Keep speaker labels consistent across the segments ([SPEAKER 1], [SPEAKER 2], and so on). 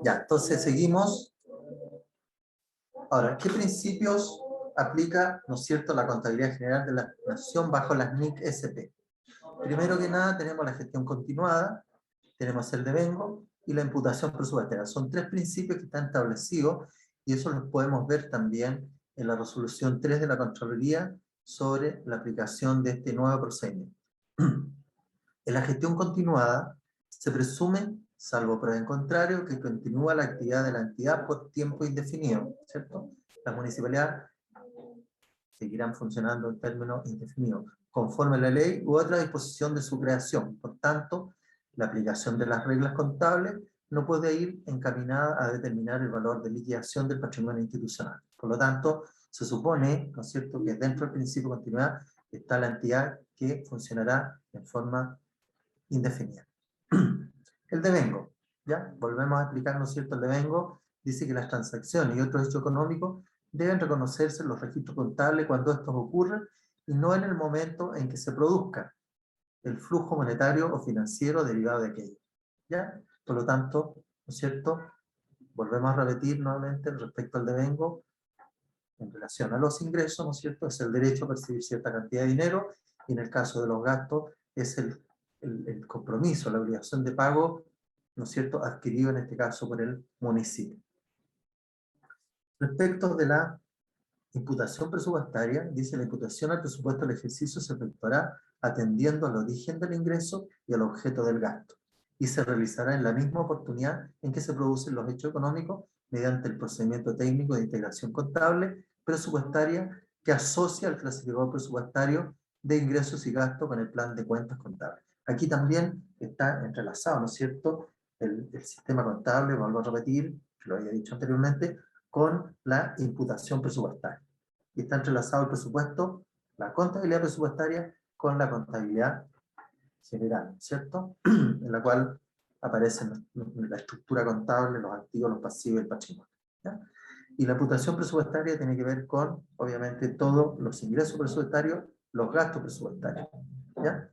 [SPEAKER 1] Ya, entonces seguimos. Ahora, ¿qué principios aplica, no es cierto, la contabilidad general de la nación bajo las NIC SP? Primero que nada tenemos la gestión continuada, tenemos el devengo y la imputación presupuestaria. Son tres principios que están establecidos y eso los podemos ver también en la resolución 3 de la Contraloría sobre la aplicación de este nuevo procedimiento. En la gestión continuada se presume, salvo prueba en contrario, que continúa la actividad de la entidad por tiempo indefinido, ¿cierto? Las municipalidades seguirán funcionando en términos indefinidos, conforme a la ley u otra disposición de su creación. Por tanto, la aplicación de las reglas contables no puede ir encaminada a determinar el valor de liquidación del patrimonio institucional. Por lo tanto, se supone, ¿no es cierto?, que dentro del principio de continuidad está la entidad que funcionará en forma indefinida. El devengo, ¿ya? Volvemos a explicar, ¿no es cierto? El devengo dice que las transacciones y otros hechos económicos deben reconocerse en los registros contables cuando estos ocurren y no en el momento en que se produzca el flujo monetario o financiero derivado de aquello, ¿ya? Por lo tanto, ¿no es cierto? Volvemos a repetir nuevamente respecto al devengo en relación a los ingresos, ¿no es cierto? Es el derecho a percibir cierta cantidad de dinero y en el caso de los gastos es el compromiso, la obligación de pago, ¿no es cierto?, adquirido en este caso por el municipio. Respecto de la imputación presupuestaria, dice la imputación al presupuesto del ejercicio se efectuará atendiendo al origen del ingreso y al objeto del gasto, y se realizará en la misma oportunidad en que se producen los hechos económicos mediante el procedimiento técnico de integración contable presupuestaria que asocia al clasificador presupuestario de ingresos y gastos con el plan de cuentas contables. Aquí también está entrelazado, ¿no es cierto?, el sistema contable, vuelvo a repetir, que lo había dicho anteriormente, con la imputación presupuestaria. Y está entrelazado el presupuesto, la contabilidad presupuestaria, con la contabilidad general, ¿cierto? En la cual aparece la estructura contable, los activos, los pasivos y el patrimonio, ¿ya? Y la imputación presupuestaria tiene que ver con, obviamente, todos los ingresos presupuestarios, los gastos presupuestarios, ¿ya?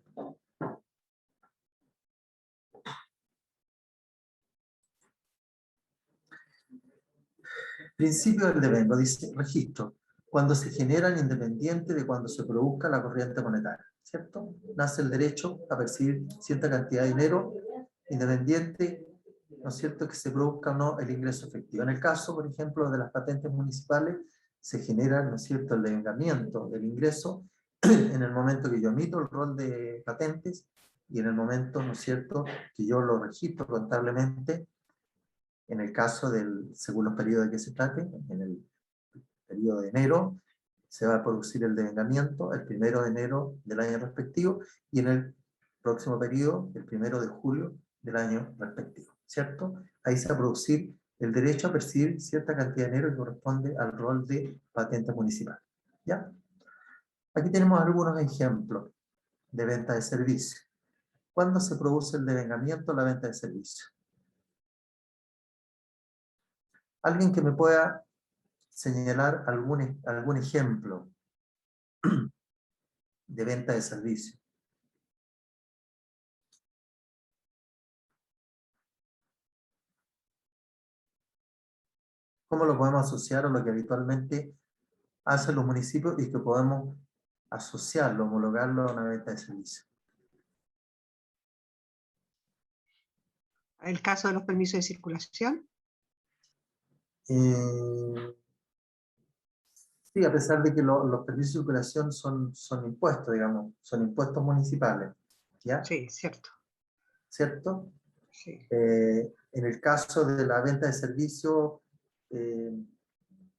[SPEAKER 1] Principio del devengo, dice registro, cuando se generan independiente de cuando se produzca la corriente monetaria, ¿cierto? Nace el derecho a percibir cierta cantidad de dinero independiente, ¿no es cierto?, que se produzca o no el ingreso efectivo. En el caso, por ejemplo, de las patentes municipales, se genera, ¿no es cierto?, el devengamiento del ingreso en el momento que yo emito el rol de patentes y en el momento, ¿no es cierto?, que yo lo registro contablemente. En el caso del, según los periodos de que se trate, en el periodo de enero, se va a producir el devengamiento el 1 de enero del año respectivo y en el próximo periodo, el 1 de julio del año respectivo, ¿cierto? Ahí se va a producir el derecho a percibir cierta cantidad de dinero que corresponde al rol de patente municipal, ¿ya? Aquí tenemos algunos ejemplos de venta de servicios. ¿Cuándo se produce el devengamiento o la venta de servicios? Alguien que me pueda señalar algún ejemplo de venta de servicio. ¿Cómo lo podemos asociar a lo que habitualmente hacen los municipios y que podemos asociarlo, homologarlo a una venta de servicio?
[SPEAKER 2] El caso de los permisos de circulación.
[SPEAKER 1] Sí, a pesar de que los permisos de circulación son impuestos, digamos, son impuestos municipales, ¿ya?
[SPEAKER 2] Sí, cierto.
[SPEAKER 1] ¿Cierto?
[SPEAKER 2] Sí.
[SPEAKER 1] En el caso de la venta de servicio, en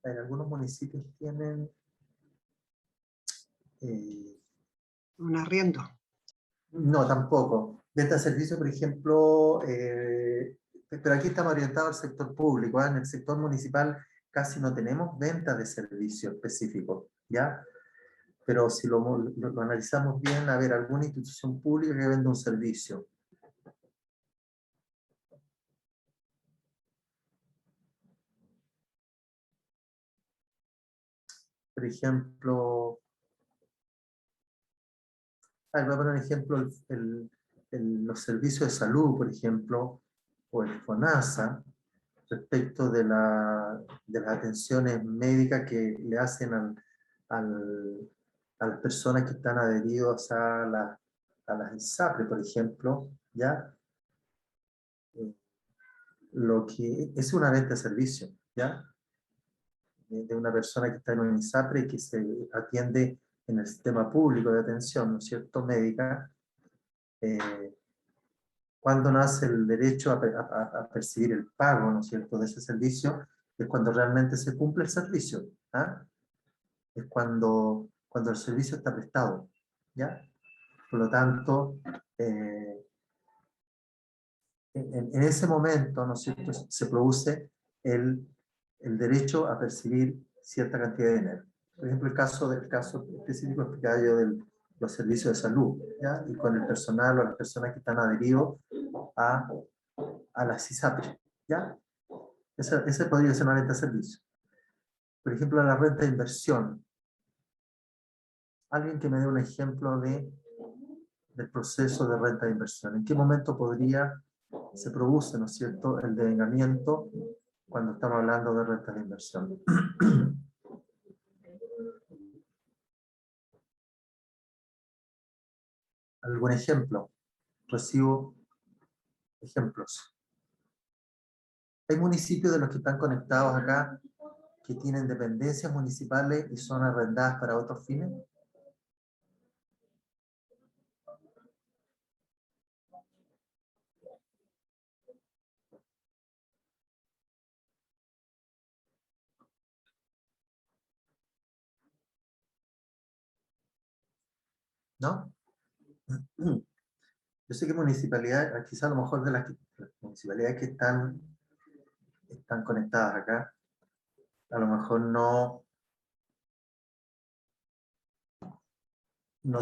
[SPEAKER 1] algunos municipios tienen
[SPEAKER 2] Un arriendo.
[SPEAKER 1] no, tampoco. Venta de servicio, por ejemplo, pero aquí estamos orientados al sector público, ¿eh? En el sector municipal casi no tenemos venta de servicio específico, ¿ya? Pero si lo analizamos bien, a ver, alguna institución pública que venda un servicio. Por ejemplo, voy a poner un ejemplo, los servicios de salud, por ejemplo, o el FONASA, respecto de las atenciones médicas que le hacen a las personas que están adheridos a las ISAPRE, por ejemplo, ¿ya? Lo que es una venta de servicio, ¿ya? De una persona que está en un ISAPRE y que se atiende en el sistema público de atención, ¿no es cierto?, médica. Cuando nace el derecho a percibir el pago, ¿no es cierto?, de ese servicio, es cuando realmente se cumple el servicio, ¿ah? Es cuando el servicio está prestado, ¿ya? Por lo tanto, en ese momento, ¿no es cierto?, se produce el derecho a percibir cierta cantidad de dinero. Por ejemplo, el caso específico explicado yo de los servicios de salud, ¿ya? Y con el personal o las personas que están adheridos a las ISAPRE, ¿ya? Ese podría ser una renta de servicio. Por ejemplo, la renta de inversión. Alguien que me dé un ejemplo del proceso de renta de inversión. ¿En qué momento se produce, ¿no es cierto?, el devengamiento cuando estamos hablando de renta de inversión? ¿Algún ejemplo? Recibo ejemplos. Hay municipios de los que están conectados acá que tienen dependencias municipales y son arrendadas para otros fines. ¿No? Yo sé que municipalidades, quizá a lo mejor de las municipalidades que están conectadas acá, a lo mejor no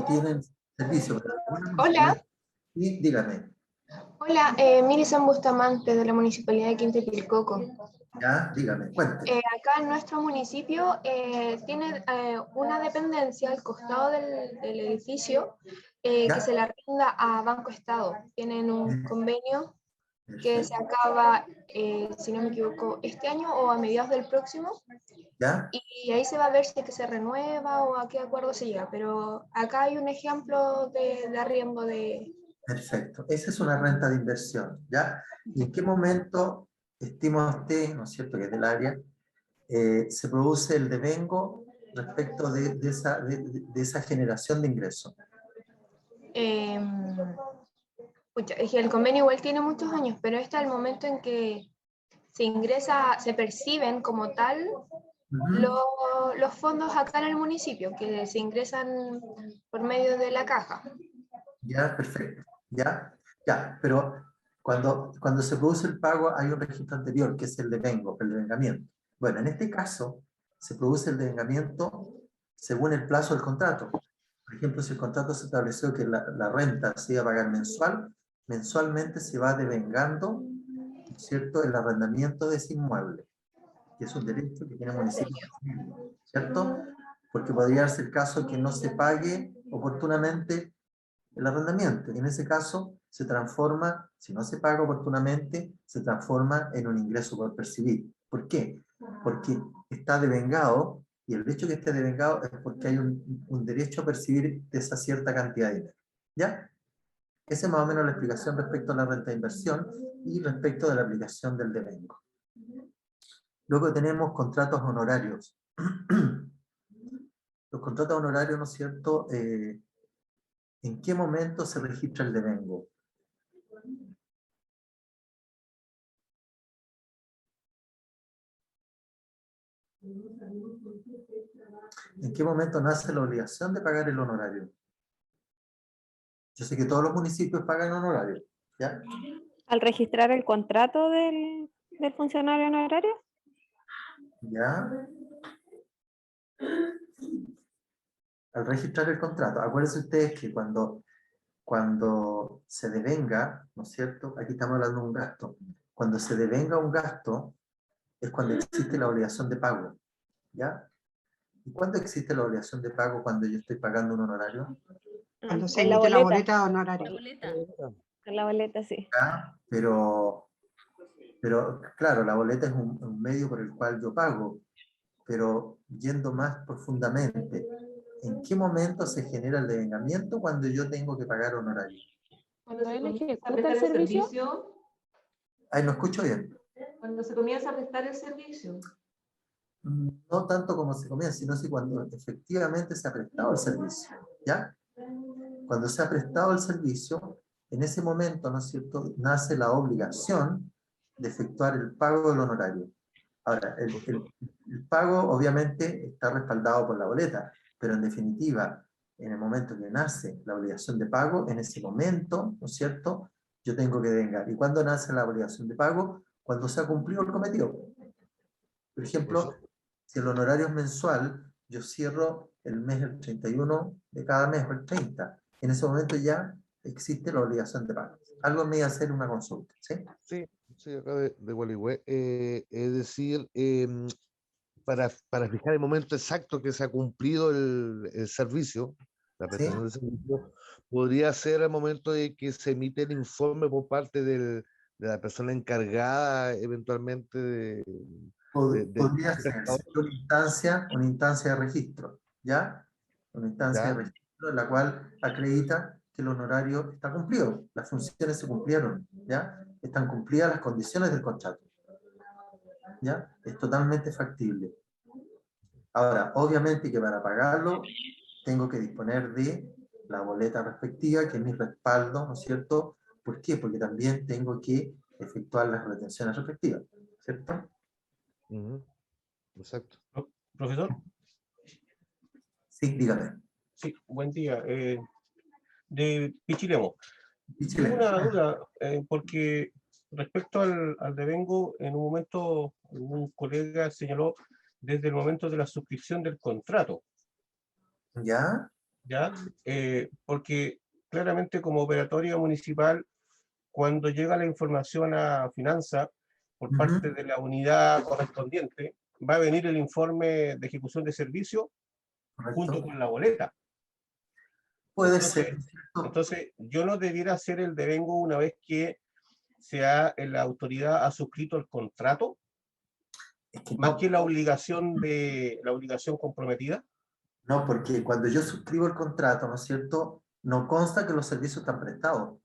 [SPEAKER 1] tienen servicio. Pero
[SPEAKER 3] Hola,
[SPEAKER 1] sí, dígame.
[SPEAKER 3] hola, Millicent Bustamante de la Municipalidad de Quinta-Pilcoco.
[SPEAKER 1] Ya, dígame, cuente.
[SPEAKER 3] Acá en nuestro municipio tiene una dependencia al costado del edificio que se le arrienda a Banco Estado. Tienen un convenio que se acaba, si no me equivoco, este año o a mediados del próximo.
[SPEAKER 1] ¿Ya?
[SPEAKER 3] Y ahí se va a ver si es que se renueva o a qué acuerdo se llega. Pero acá hay un ejemplo de arriendo de...
[SPEAKER 1] Perfecto. Esa es una renta de inversión, ¿ya? ¿Y en qué momento estima usted, ¿no es cierto?, que es del área, se produce el devengo respecto de esa generación de ingresos?
[SPEAKER 3] Es que el convenio igual tiene muchos años, pero este es el momento en que se ingresa, se perciben como tal los fondos acá en el municipio, que se ingresan por medio de la caja.
[SPEAKER 1] Ya, perfecto. Ya, ya, pero cuando se produce el pago hay un registro anterior, que es el devengo, el devengamiento. Bueno, en este caso se produce el devengamiento según el plazo del contrato. Por ejemplo, si el contrato se estableció que la renta se iba a pagar mensualmente se va devengando, ¿no es cierto?, el arrendamiento de ese inmueble, que es un derecho que tiene el municipio, ¿cierto? Porque podría darse el caso que no se pague oportunamente el arrendamiento, y en ese caso se transforma, si no se paga oportunamente, se transforma en un ingreso por percibir. ¿Por qué? Porque está devengado, y el hecho que esté devengado es porque hay un derecho a percibir de esa cierta cantidad de dinero. ¿Ya? Esa es más o menos la explicación respecto a la renta de inversión y respecto de la aplicación del devengo. Luego tenemos contratos honorarios. Los contratos honorarios, ¿no es cierto?, ¿en qué momento se registra el devengo? ¿En qué momento nace la obligación de pagar el honorario? Yo sé que todos los municipios pagan honorario, ¿ya?
[SPEAKER 4] Al registrar el contrato del funcionario honorario.
[SPEAKER 1] ¿Ya? Al registrar el contrato. Acuérdense ustedes que cuando se devenga, ¿no es cierto? Aquí estamos hablando de un gasto. Cuando se devenga un gasto, es cuando existe la obligación de pago, ¿ya? ¿Y cuándo existe la obligación de pago cuando yo estoy pagando un honorario?
[SPEAKER 2] Cuando se
[SPEAKER 4] en la
[SPEAKER 2] emite la
[SPEAKER 4] boleta.
[SPEAKER 2] boleta honoraria.
[SPEAKER 4] En la boleta, sí.
[SPEAKER 1] ¿ya? Pero claro, la boleta es un medio por el cual yo pago, pero yendo más profundamente, ¿en qué momento se genera el devengamiento cuando yo tengo que pagar honorario?
[SPEAKER 3] Cuando él ejecuta el servicio,
[SPEAKER 1] Ay, no escucho bien.
[SPEAKER 3] cuando se comienza a prestar el servicio.
[SPEAKER 1] No tanto como se comienza, sino si cuando efectivamente se ha prestado el servicio, ¿ya? Cuando se ha prestado el servicio, en ese momento, ¿no es cierto?, nace la obligación de efectuar el pago del honorario. Ahora, el pago obviamente está respaldado por la boleta, pero en definitiva, en el momento que nace la obligación de pago, en ese momento, ¿no es cierto?, yo tengo que devengar. ¿Y cuándo nace la obligación de pago? Cuando se ha cumplido el cometido. Por ejemplo, si el honorario es mensual, yo cierro el mes el 31 de cada mes o el 30. En ese momento ya existe la obligación de pago. Algo me iba a hacer una consulta, ¿sí?
[SPEAKER 5] Sí, sí, acá de Gualeguay. Es decir, para fijar el momento exacto que se ha cumplido el servicio, la
[SPEAKER 1] ¿Sí?
[SPEAKER 5] prestación del servicio, podría ser el momento de que se emite el informe por parte de la persona encargada eventualmente de
[SPEAKER 1] Podría ser una instancia de registro, ¿ya? Una instancia de
[SPEAKER 5] ¿ya?
[SPEAKER 1] registro en la cual acredita que el honorario está cumplido, las funciones se cumplieron, ¿ya? Están cumplidas las condiciones del contrato, ¿ya? Es totalmente factible. Ahora, obviamente que para pagarlo tengo que disponer de la boleta respectiva, que es mi respaldo, ¿no es cierto? ¿Por qué? Porque también tengo que efectuar las retenciones respectivas, ¿cierto?
[SPEAKER 5] Ujú, exacto.
[SPEAKER 6] Profesor,
[SPEAKER 1] Sí, dígame.
[SPEAKER 6] sí, buen día. De Pichilemu.
[SPEAKER 1] Y
[SPEAKER 6] Tengo
[SPEAKER 1] Chile.
[SPEAKER 6] una duda, porque respecto al devengo, en un momento un colega señaló desde el momento de la suscripción del contrato,
[SPEAKER 1] ¿Ya?
[SPEAKER 6] ¿ya? Porque claramente como operatoria municipal, cuando llega la información a finanza por parte
[SPEAKER 1] Ujú,
[SPEAKER 6] de la unidad correspondiente, va a venir el informe de ejecución de servicio junto
[SPEAKER 1] correcto.
[SPEAKER 6] con la boleta.
[SPEAKER 1] Puede ser,
[SPEAKER 6] Entonces,
[SPEAKER 1] ¿no es cierto?
[SPEAKER 6] entonces, yo no debiera hacer el devengo una vez que la autoridad ha suscrito el contrato,
[SPEAKER 1] Es que
[SPEAKER 6] más que
[SPEAKER 1] no,
[SPEAKER 6] la obligación comprometida.
[SPEAKER 1] no, porque cuando yo suscribo el contrato, ¿no es cierto? No consta que los servicios están prestados.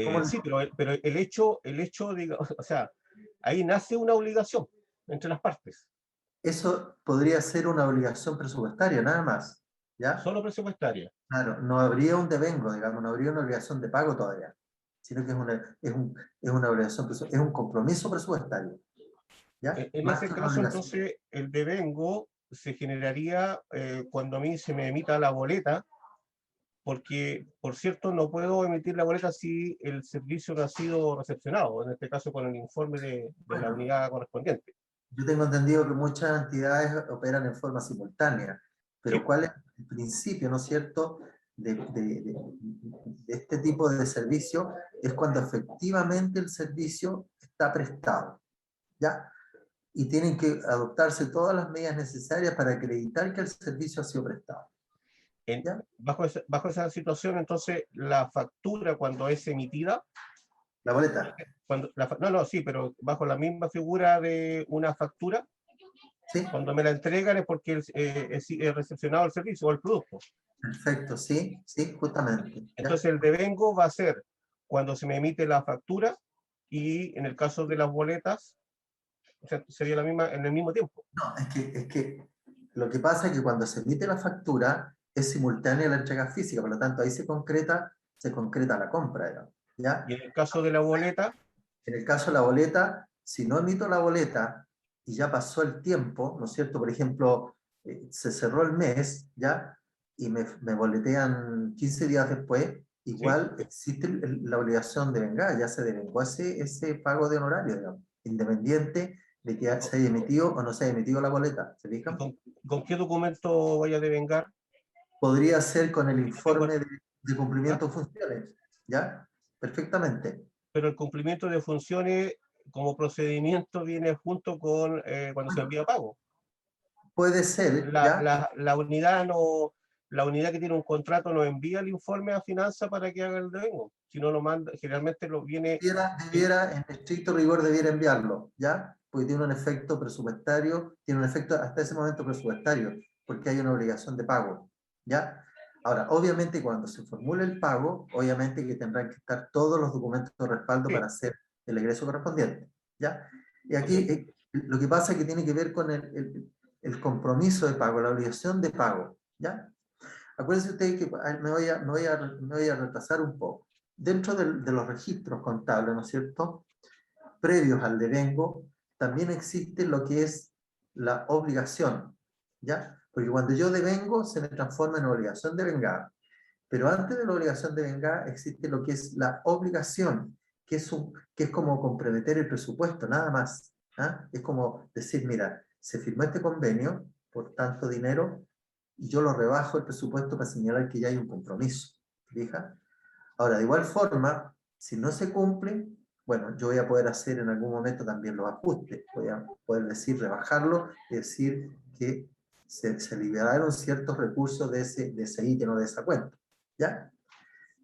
[SPEAKER 1] ¿Cómo
[SPEAKER 6] Sí,
[SPEAKER 1] no?
[SPEAKER 6] pero el hecho, o sea, ahí nace una obligación entre las partes,
[SPEAKER 1] Eso podría ser una obligación presupuestaria, nada más. ¿Ya?
[SPEAKER 6] solo presupuestaria.
[SPEAKER 1] Claro, no habría un devengo, digamos, no habría una obligación de pago todavía, sino que es una obligación, es un compromiso presupuestario. ¿Ya?
[SPEAKER 6] En
[SPEAKER 1] Más
[SPEAKER 6] ese
[SPEAKER 1] que una
[SPEAKER 6] caso,
[SPEAKER 1] obligación.
[SPEAKER 6] entonces, el devengo se generaría cuando a mí se me emita la boleta, porque, por cierto, no puedo emitir la boleta si el servicio no ha sido recepcionado, en este caso con el informe de la
[SPEAKER 1] Bueno,
[SPEAKER 6] unidad correspondiente.
[SPEAKER 1] yo tengo entendido que muchas entidades operan en forma simultánea, pero
[SPEAKER 6] Sí,
[SPEAKER 1] ¿cuál es el principio, no es cierto, de este tipo de servicio? Es cuando efectivamente el servicio está prestado, ¿ya? Y tienen que adoptarse todas las medidas necesarias para acreditar que el servicio ha sido prestado, ¿ya?
[SPEAKER 6] bajo esa situación, entonces, la factura cuando es emitida,
[SPEAKER 1] La boleta,
[SPEAKER 6] no, no, sí, pero bajo la misma figura de una factura,
[SPEAKER 1] ¿sí?
[SPEAKER 6] cuando me la entregan es porque es recepcionado el servicio o el producto.
[SPEAKER 1] Perfecto, sí, sí, justamente, ¿ya?
[SPEAKER 6] Entonces, el devengo va a ser cuando se me emite la factura y en el caso de las boletas, o sea, sería la misma en el mismo tiempo.
[SPEAKER 1] No, es que lo que pasa es que cuando se emite la factura es simultánea a la entrega física, por lo tanto ahí se concreta la compra, digamos, ¿ya?
[SPEAKER 6] Y en el caso de la boleta,
[SPEAKER 1] En el caso de la boleta, si no emito la boleta y ya pasó el tiempo, ¿no es cierto? Por ejemplo, se cerró el mes, ¿ya? Y me boletean 15 días después,
[SPEAKER 6] ¿sí?
[SPEAKER 1] igual existe la obligación de vengar, ya se devengó ese pago de honorario, digamos, independiente de que se haya emitido o no se haya emitido la boleta, ¿se
[SPEAKER 6] ¿Y
[SPEAKER 1] fijan?
[SPEAKER 6] con qué documento vaya a devengar?
[SPEAKER 1] Podría ser con el
[SPEAKER 6] Porque tengo,
[SPEAKER 1] informe de
[SPEAKER 6] ¿ya?
[SPEAKER 1] cumplimiento de funciones, ¿ya? Perfectamente.
[SPEAKER 6] Pero el cumplimiento de funciones como procedimiento viene junto con cuando se
[SPEAKER 1] Bueno,
[SPEAKER 6] envía pago.
[SPEAKER 1] puede ser, ¿ya?
[SPEAKER 6] La unidad la unidad que tiene un contrato nos envía el informe a finanzas para que haga el devengo. Si no lo manda, generalmente lo viene...
[SPEAKER 1] Debiera, en estricto rigor, debiera enviarlo, ¿ya? Porque tiene un efecto presupuestario, tiene un efecto hasta ese momento presupuestario, porque hay una obligación de pago, ¿ya? Ahora, obviamente, cuando se formule el pago, obviamente que tendrán que estar todos los documentos de respaldo
[SPEAKER 6] Sí.
[SPEAKER 1] para hacer el egreso correspondiente, ¿ya? Y aquí lo que pasa es que tiene que ver con el compromiso de pago, la obligación de pago, ¿ya? Acuérdense ustedes que me voy a retrasar un poco. Dentro de los registros contables, ¿no es cierto?, previos al devengo, también existe lo que es la obligación, ¿ya? Porque cuando yo devengo, se me transforma en obligación devengada. Pero antes de la obligación devengada existe lo que es la obligación, que es como comprometer el presupuesto, nada más. ¿Ah? Es como decir, mira, se firmó este convenio por tanto dinero y yo lo rebajo el presupuesto para señalar que ya hay un compromiso. ¿Fija? Ahora, de igual forma, si no se cumple, bueno, yo voy a poder hacer en algún momento también los ajustes. Voy a poder decir, rebajarlo y decir que se liberaron ciertos recursos de ese ítem o de esa cuenta. ¿Ya?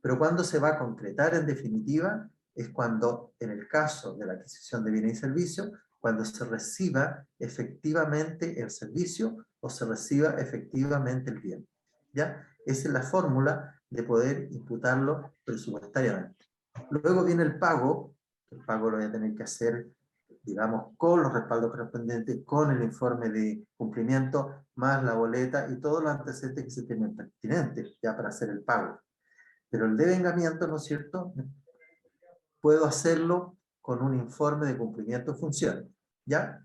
[SPEAKER 1] Pero cuando se va a concretar en definitiva es cuando, en el caso de la adquisición de bienes y servicios, cuando se reciba efectivamente el servicio o se reciba efectivamente el bien. ¿Ya? Esa es la fórmula de poder imputarlo presupuestariamente. Luego viene el pago lo voy a tener que hacer, digamos, con los respaldos correspondientes, con el informe de cumplimiento, más la boleta y todos los antecedentes que se tienen pertinentes ya para hacer el pago. Pero el devengamiento, ¿no es cierto?, puedo hacerlo con un informe de cumplimiento de funciones, ¿ya?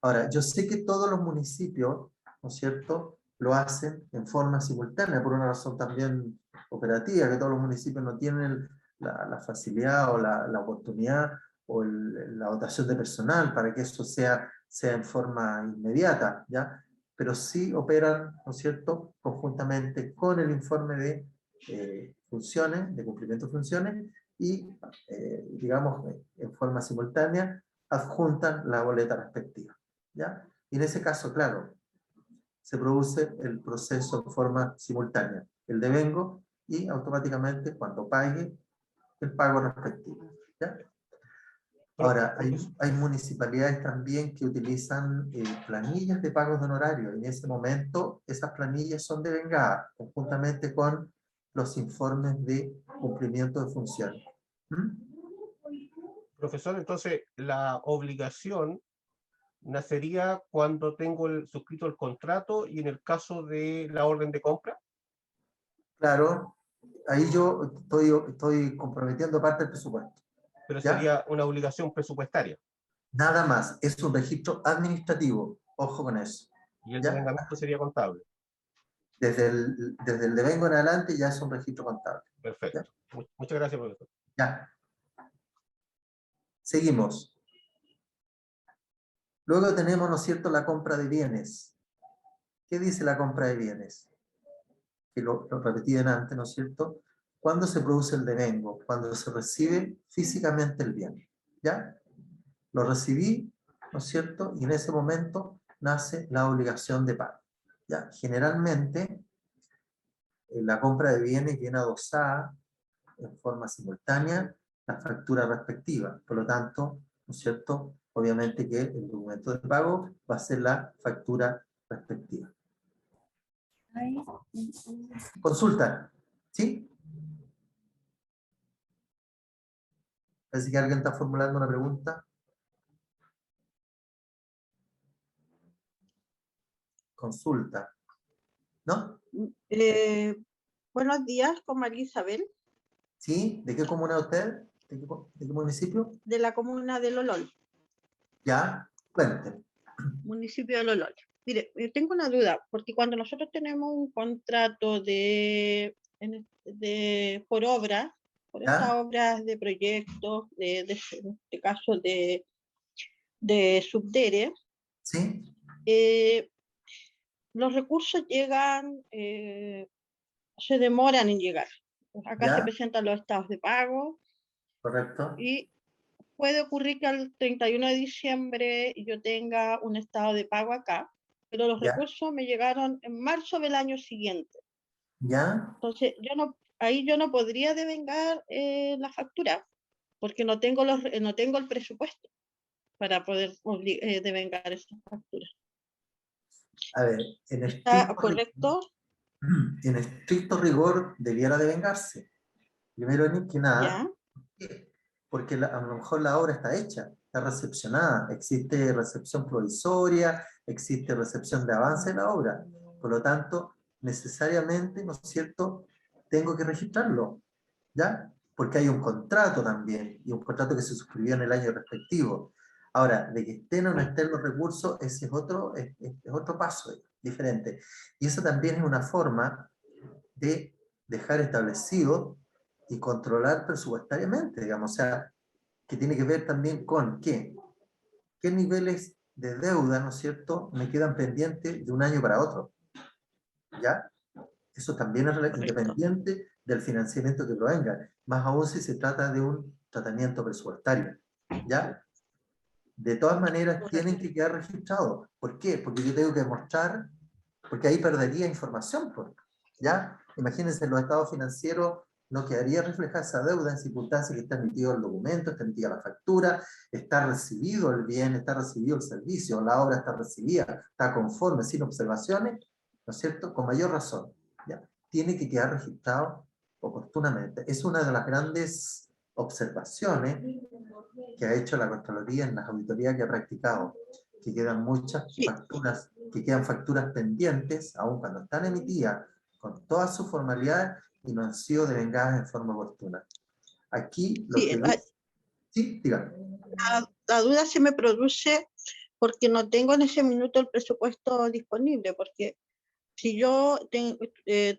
[SPEAKER 1] Ahora, yo sé que todos los municipios, ¿no es cierto?, lo hacen en forma simultánea, por una razón también operativa, que todos los municipios no tienen la facilidad o la oportunidad o la dotación de personal para que eso sea en forma inmediata, ¿ya? Pero sí operan, ¿no es cierto?, conjuntamente con el informe de funciones, de cumplimiento de funciones, y, digamos, en forma simultánea, adjuntan la boleta respectiva, ¿ya? Y en ese caso, claro, se produce el proceso en forma simultánea, el devengo, y automáticamente, cuando pague, el pago respectivo, ¿ya? Ahora, hay municipalidades también que utilizan planillas de pagos de honorarios. En ese momento, esas planillas son devengadas, conjuntamente con los informes de cumplimiento de funciones. ¿Mm?
[SPEAKER 6] Profesor, entonces, la obligación nacería cuando tengo suscrito el contrato y en el caso de la orden de compra.
[SPEAKER 1] Claro, ahí yo estoy comprometiendo parte del presupuesto.
[SPEAKER 6] Pero
[SPEAKER 1] ¿Ya?
[SPEAKER 6] sería una obligación presupuestaria.
[SPEAKER 1] Nada más, es un registro administrativo, ojo con eso.
[SPEAKER 6] Y el
[SPEAKER 1] ¿Ya?
[SPEAKER 6] devengamiento sería contable.
[SPEAKER 1] Desde el devengo en adelante ya es un registro contable.
[SPEAKER 6] Perfecto.
[SPEAKER 1] ¿Ya?
[SPEAKER 6] Muchas gracias, profesor.
[SPEAKER 1] Ya. Seguimos. Luego tenemos, ¿no es cierto?, la compra de bienes. ¿Qué dice la compra de bienes? Que lo repetí antes, ¿no es cierto? ¿Cuándo se produce el devengo? Cuando se recibe físicamente el bien. ¿Ya? Lo recibí, ¿no es cierto? Y en ese momento nace la obligación de pago. ¿Ya? Generalmente, la compra de bienes viene adosada en forma simultánea la factura respectiva. Por lo tanto, ¿no es cierto?, obviamente que el documento de pago va a ser la factura respectiva. Consulta, ¿sí? Parece que alguien está formulando una pregunta. Consulta, ¿no?
[SPEAKER 7] Buenos días, con María Isabel,
[SPEAKER 1] ¿Sí? ¿De qué comuna es usted? ¿De qué municipio?
[SPEAKER 7] de la comuna de Lolol,
[SPEAKER 1] Ya, cuente.
[SPEAKER 7] municipio de Lolol. Mire, tengo una duda, porque cuando nosotros tenemos un contrato por obras, por estas
[SPEAKER 1] ¿Ya?
[SPEAKER 7] obras de proyectos, en este caso de Subdere,
[SPEAKER 1] ¿Sí?
[SPEAKER 7] los recursos llegan, se demoran en llegar. Acá se
[SPEAKER 1] ¿Ya?
[SPEAKER 7] presentan los estados de pago
[SPEAKER 1] Correcto.
[SPEAKER 7] y puede ocurrir que al 31 de diciembre yo tenga un estado de pago acá, pero los
[SPEAKER 1] ¿Ya?
[SPEAKER 7] recursos me llegaron en marzo del año siguiente.
[SPEAKER 1] ¿Ya?
[SPEAKER 7] Entonces, ahí yo no podría devengar la factura, porque no tengo el presupuesto para poder devengar esa factura.
[SPEAKER 1] A ver,
[SPEAKER 7] ¿Está correcto?
[SPEAKER 1] en estricto rigor debiera de vengarse. Primero ni que nada,
[SPEAKER 7] Ya,
[SPEAKER 1] ¿por qué? Porque a lo mejor la obra está hecha, está recepcionada, existe recepción provisoria, existe recepción de avance de la obra. Por lo tanto, necesariamente, ¿no es cierto?, tengo que registrarlo, ¿ya? Porque hay un contrato también, y un contrato que se suscribió en el año respectivo. Ahora, de que estén o no estén los recursos, ese es otro paso diferente. Y eso también es una forma de dejar establecido y controlar presupuestariamente, digamos, o sea, que tiene que ver también con qué niveles de deuda, ¿no es cierto?, me quedan pendientes de un año para otro, ¿ya? Eso también es
[SPEAKER 7] correcto.
[SPEAKER 1] independiente del financiamiento que provenga, más aún si se trata de un tratamiento presupuestario, ¿ya? De todas maneras, tienen que quedar registrados. ¿Por qué? Porque yo tengo que demostrar, porque ahí perdería información, ¿ya? Imagínense, los estados financieros no quedaría reflejada esa deuda en circunstancias que está emitido el documento, está emitida la factura, está recibido el bien, está recibido el servicio, la obra está recibida, está conforme, sin observaciones, ¿no es cierto? Con mayor razón, ¿ya? Tiene que quedar registrado oportunamente. Es una de las grandes observaciones que ha hecho la Contraloría en las auditorías que ha practicado, que quedan muchas
[SPEAKER 7] Sí,
[SPEAKER 1] facturas, que quedan facturas pendientes, aun cuando están emitidas con todas sus formalidades y no han sido devengadas en forma oportuna. Aquí lo
[SPEAKER 7] sí,
[SPEAKER 1] que dice... Sí, dígame.
[SPEAKER 7] la duda se me produce porque no tengo en ese minuto el presupuesto disponible, porque si yo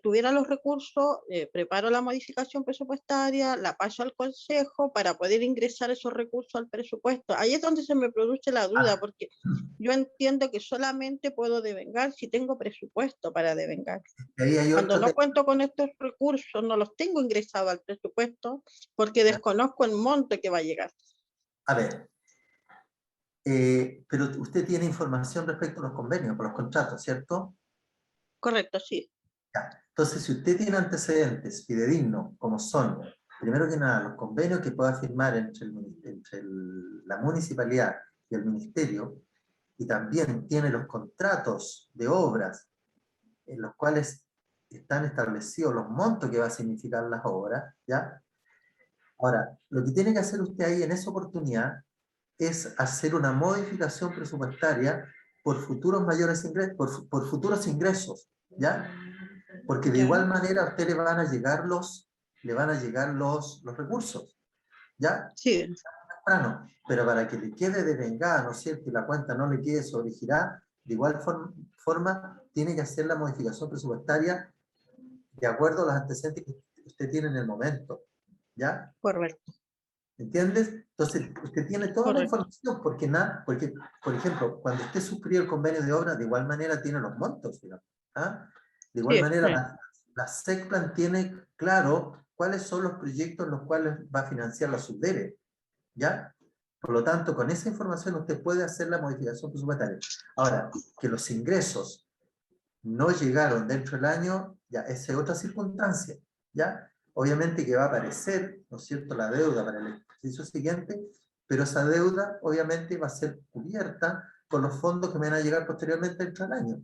[SPEAKER 7] tuviera los recursos, preparo la modificación presupuestaria, la paso al consejo para poder ingresar esos recursos al presupuesto. Ahí es donde se me produce la duda, porque yo entiendo que solamente puedo devengar si tengo presupuesto para devengar.
[SPEAKER 1] Ahí hay
[SPEAKER 7] Cuando
[SPEAKER 1] otro
[SPEAKER 7] no cuento con estos recursos, no los tengo ingresados al presupuesto porque desconozco el monto que va a llegar.
[SPEAKER 1] A ver, pero usted tiene información respecto a los convenios, por los contratos, ¿cierto?
[SPEAKER 7] Correcto, sí.
[SPEAKER 1] Ya. Entonces, si usted tiene antecedentes fidedignos, como son, primero que nada, los convenios que pueda firmar entre la municipalidad y el ministerio, y también tiene los contratos de obras en los cuales están establecidos los montos que va a significar las obras, ¿ya? Ahora, lo que tiene que hacer usted ahí en esa oportunidad es hacer una modificación presupuestaria por futuros mayores ingresos, por futuros ingresos, ¿ya? Porque de
[SPEAKER 7] Ya.
[SPEAKER 1] igual manera a usted le van a llegar los recursos, ¿ya?
[SPEAKER 7] Sí,
[SPEAKER 1] Temprano, pero para que le quede devengada, ¿no es cierto? Y la cuenta no le quede sobregirada, de igual forma tiene que hacer la modificación presupuestaria de acuerdo a los antecedentes que usted tiene en el momento, ¿ya?
[SPEAKER 7] correcto,
[SPEAKER 1] ¿Entiendes? Entonces, usted tiene toda la
[SPEAKER 7] correcto.
[SPEAKER 1] información, porque, por ejemplo, cuando usted suscribe el convenio de obra, de igual manera tiene los montos, digamos, ¿ah? De igual
[SPEAKER 7] Sí,
[SPEAKER 1] manera, la SECPLAN tiene claro cuáles son los proyectos en los cuales va a financiar la subdere, ¿ya? Por lo tanto, con esa información usted puede hacer la modificación presupuestaria. Ahora, que los ingresos no llegaron dentro del año, ya, esa es otra circunstancia, ¿ya? Obviamente que va a aparecer, ¿no es cierto?, la deuda para el ejercicio siguiente, pero esa deuda obviamente va a ser cubierta con los fondos que me van a llegar posteriormente dentro del año.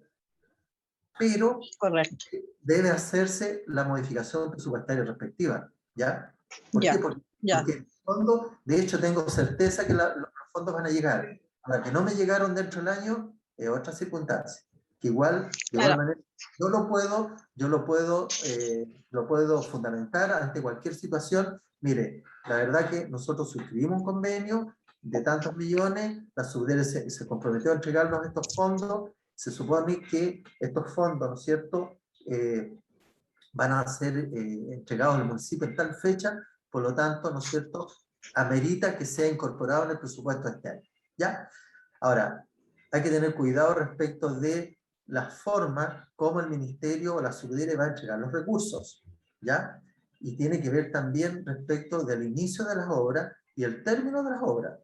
[SPEAKER 1] Pero
[SPEAKER 7] correcto.
[SPEAKER 1] debe hacerse la modificación presupuestaria respectiva, ¿ya? ¿Por qué?
[SPEAKER 7] Ya, ya.
[SPEAKER 1] Porque el fondo, de hecho tengo certeza que los fondos van a llegar. Ahora, que no me llegaron dentro del año, es otra circunstancia. Que igual, de igual
[SPEAKER 7] Claro,
[SPEAKER 1] manera, lo puedo fundamentar ante cualquier situación. Mire, la verdad que nosotros suscribimos un convenio de tantos millones, la subdere se comprometió a entregarnos estos fondos, se supone que estos fondos, ¿no es cierto?, van a ser entregados al municipio en tal fecha, por lo tanto, ¿no es cierto?, amerita que sea incorporado en el presupuesto de este año, ¿ya? Ahora, hay que tener cuidado respecto de la forma como el ministerio o la subdere va a entregar los recursos, ¿ya? Y tiene que ver también respecto del inicio de las obras y el término de las obras,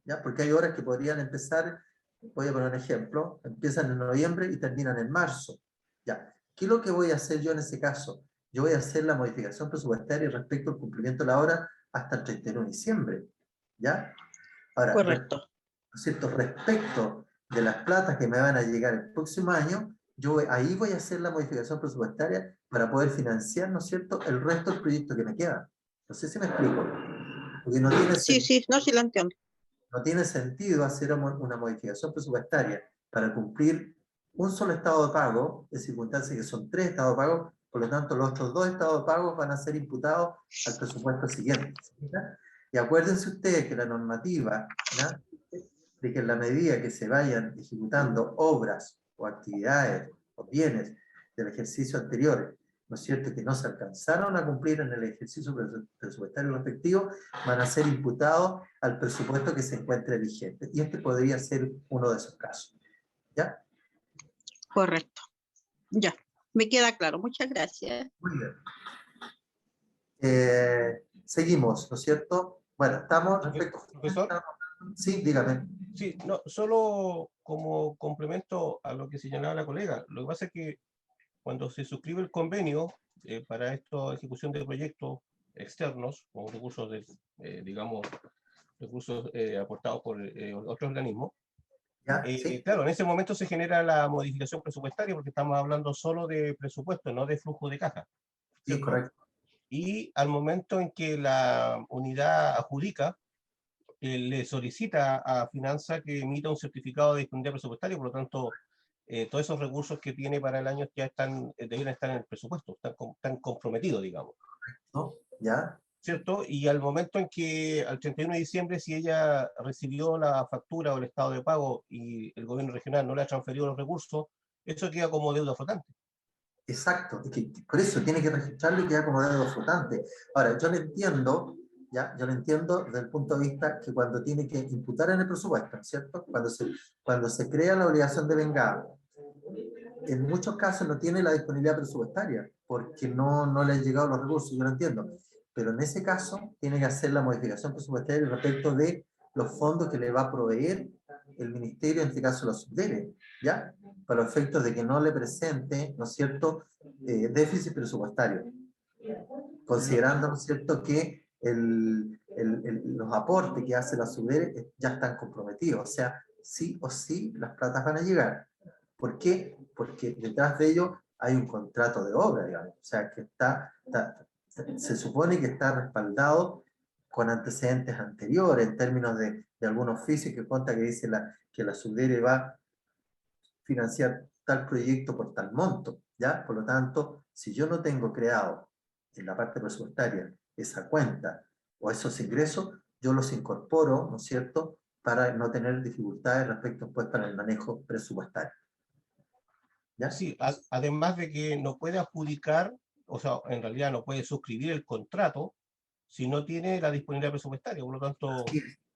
[SPEAKER 1] ¿ya? Porque hay obras que podrían empezar, voy a poner un ejemplo, empiezan en noviembre y terminan en marzo, ¿ya? ¿Qué es lo que voy a hacer yo en ese caso? Yo voy a hacer la modificación presupuestaria respecto al cumplimiento de la obra hasta el 31 de diciembre, ¿ya? Ahora,
[SPEAKER 7] Correcto.
[SPEAKER 1] ¿no es cierto? Respecto de las platas que me van a llegar el próximo año, ahí voy a hacer la modificación presupuestaria para poder financiar, ¿no es cierto?, el resto del proyecto que me queda. No sé si me explico. Porque no tiene,
[SPEAKER 7] Sí, sí, no, sí la entiendo.
[SPEAKER 1] no tiene sentido hacer una modificación presupuestaria para cumplir un solo estado de pago, en circunstancias que son 3 estados de pago, por lo tanto los otros 2 estados de pago van a ser imputados al presupuesto siguiente. ¿Ya? Y acuérdense ustedes que la normativa, ¿ya?, de que en la medida que se vayan ejecutando obras o actividades o bienes del ejercicio anterior, ¿no es cierto?, que no se alcanzaron a cumplir en el ejercicio presupuestario respectivo, van a ser imputados al presupuesto que se encuentre vigente. Y este podría ser uno de esos casos. ¿Ya?
[SPEAKER 7] Correcto. Ya, me queda claro. Muchas gracias.
[SPEAKER 1] Muy bien. Seguimos, ¿no es cierto? Bueno, estamos respecto...
[SPEAKER 6] Profesor.
[SPEAKER 1] Sí, dígame.
[SPEAKER 6] Sí, no, solo como complemento a lo que señalaba la colega. Lo que pasa es que cuando se suscribe el convenio para esta ejecución de proyectos externos, con recursos, digamos, recursos aportados por otros organismos,
[SPEAKER 1] ¿Ya? ¿Sí?
[SPEAKER 6] claro, en ese momento se genera la modificación presupuestaria porque estamos hablando solo de presupuesto, no de flujo de caja.
[SPEAKER 1] Sí,
[SPEAKER 6] ¿Cierto?
[SPEAKER 1] correcto.
[SPEAKER 6] Y al momento en que la unidad adjudica, le solicita a Finanza que emita un certificado de disponibilidad presupuestaria, por lo tanto, todos esos recursos que tiene para el año ya están, deben estar en el presupuesto, están comprometidos, digamos.
[SPEAKER 1] ¿No? ¿Ya?
[SPEAKER 6] ¿Cierto? Y al momento en que, al 31 de diciembre, si ella recibió la factura o el estado de pago y el gobierno regional no le ha transferido los recursos, eso queda como deuda flotante.
[SPEAKER 1] Exacto, es que por eso tiene que registrarlo y queda como deuda flotante. Ahora, yo lo entiendo, ¿ya? Yo lo entiendo desde el punto de vista que cuando tiene que imputar en el presupuesto, ¿cierto? Cuando se crea la obligación de vengado, en muchos casos no tiene la disponibilidad presupuestaria, porque no le han llegado los recursos, yo lo entiendo. Pero en ese caso, tiene que hacer la modificación presupuestaria respecto de los fondos que le va a proveer el ministerio, en este caso la subdere, ¿ya? Para los efectos de que no le presente, ¿no es cierto?, déficit presupuestario, considerando, ¿no es cierto?, que los aportes que hace la subdere ya están comprometidos, o sea, sí o sí las platas van a llegar. ¿Por qué? Porque detrás de ello hay un contrato de obra, digamos, o sea, que se supone que está respaldado con antecedentes anteriores, en términos de algún oficio que consta que dice que la subdere va a financiar tal proyecto por tal monto, ¿ya? Por lo tanto, si yo no tengo creado en la parte presupuestaria esa cuenta o esos ingresos, yo los incorporo, ¿no es cierto?, para no tener dificultades respecto pues para el manejo presupuestario. ¿Ya?
[SPEAKER 6] Sí, además de que no puede adjudicar, o sea, en realidad no puede suscribir el contrato si no tiene la disponibilidad presupuestaria, por lo tanto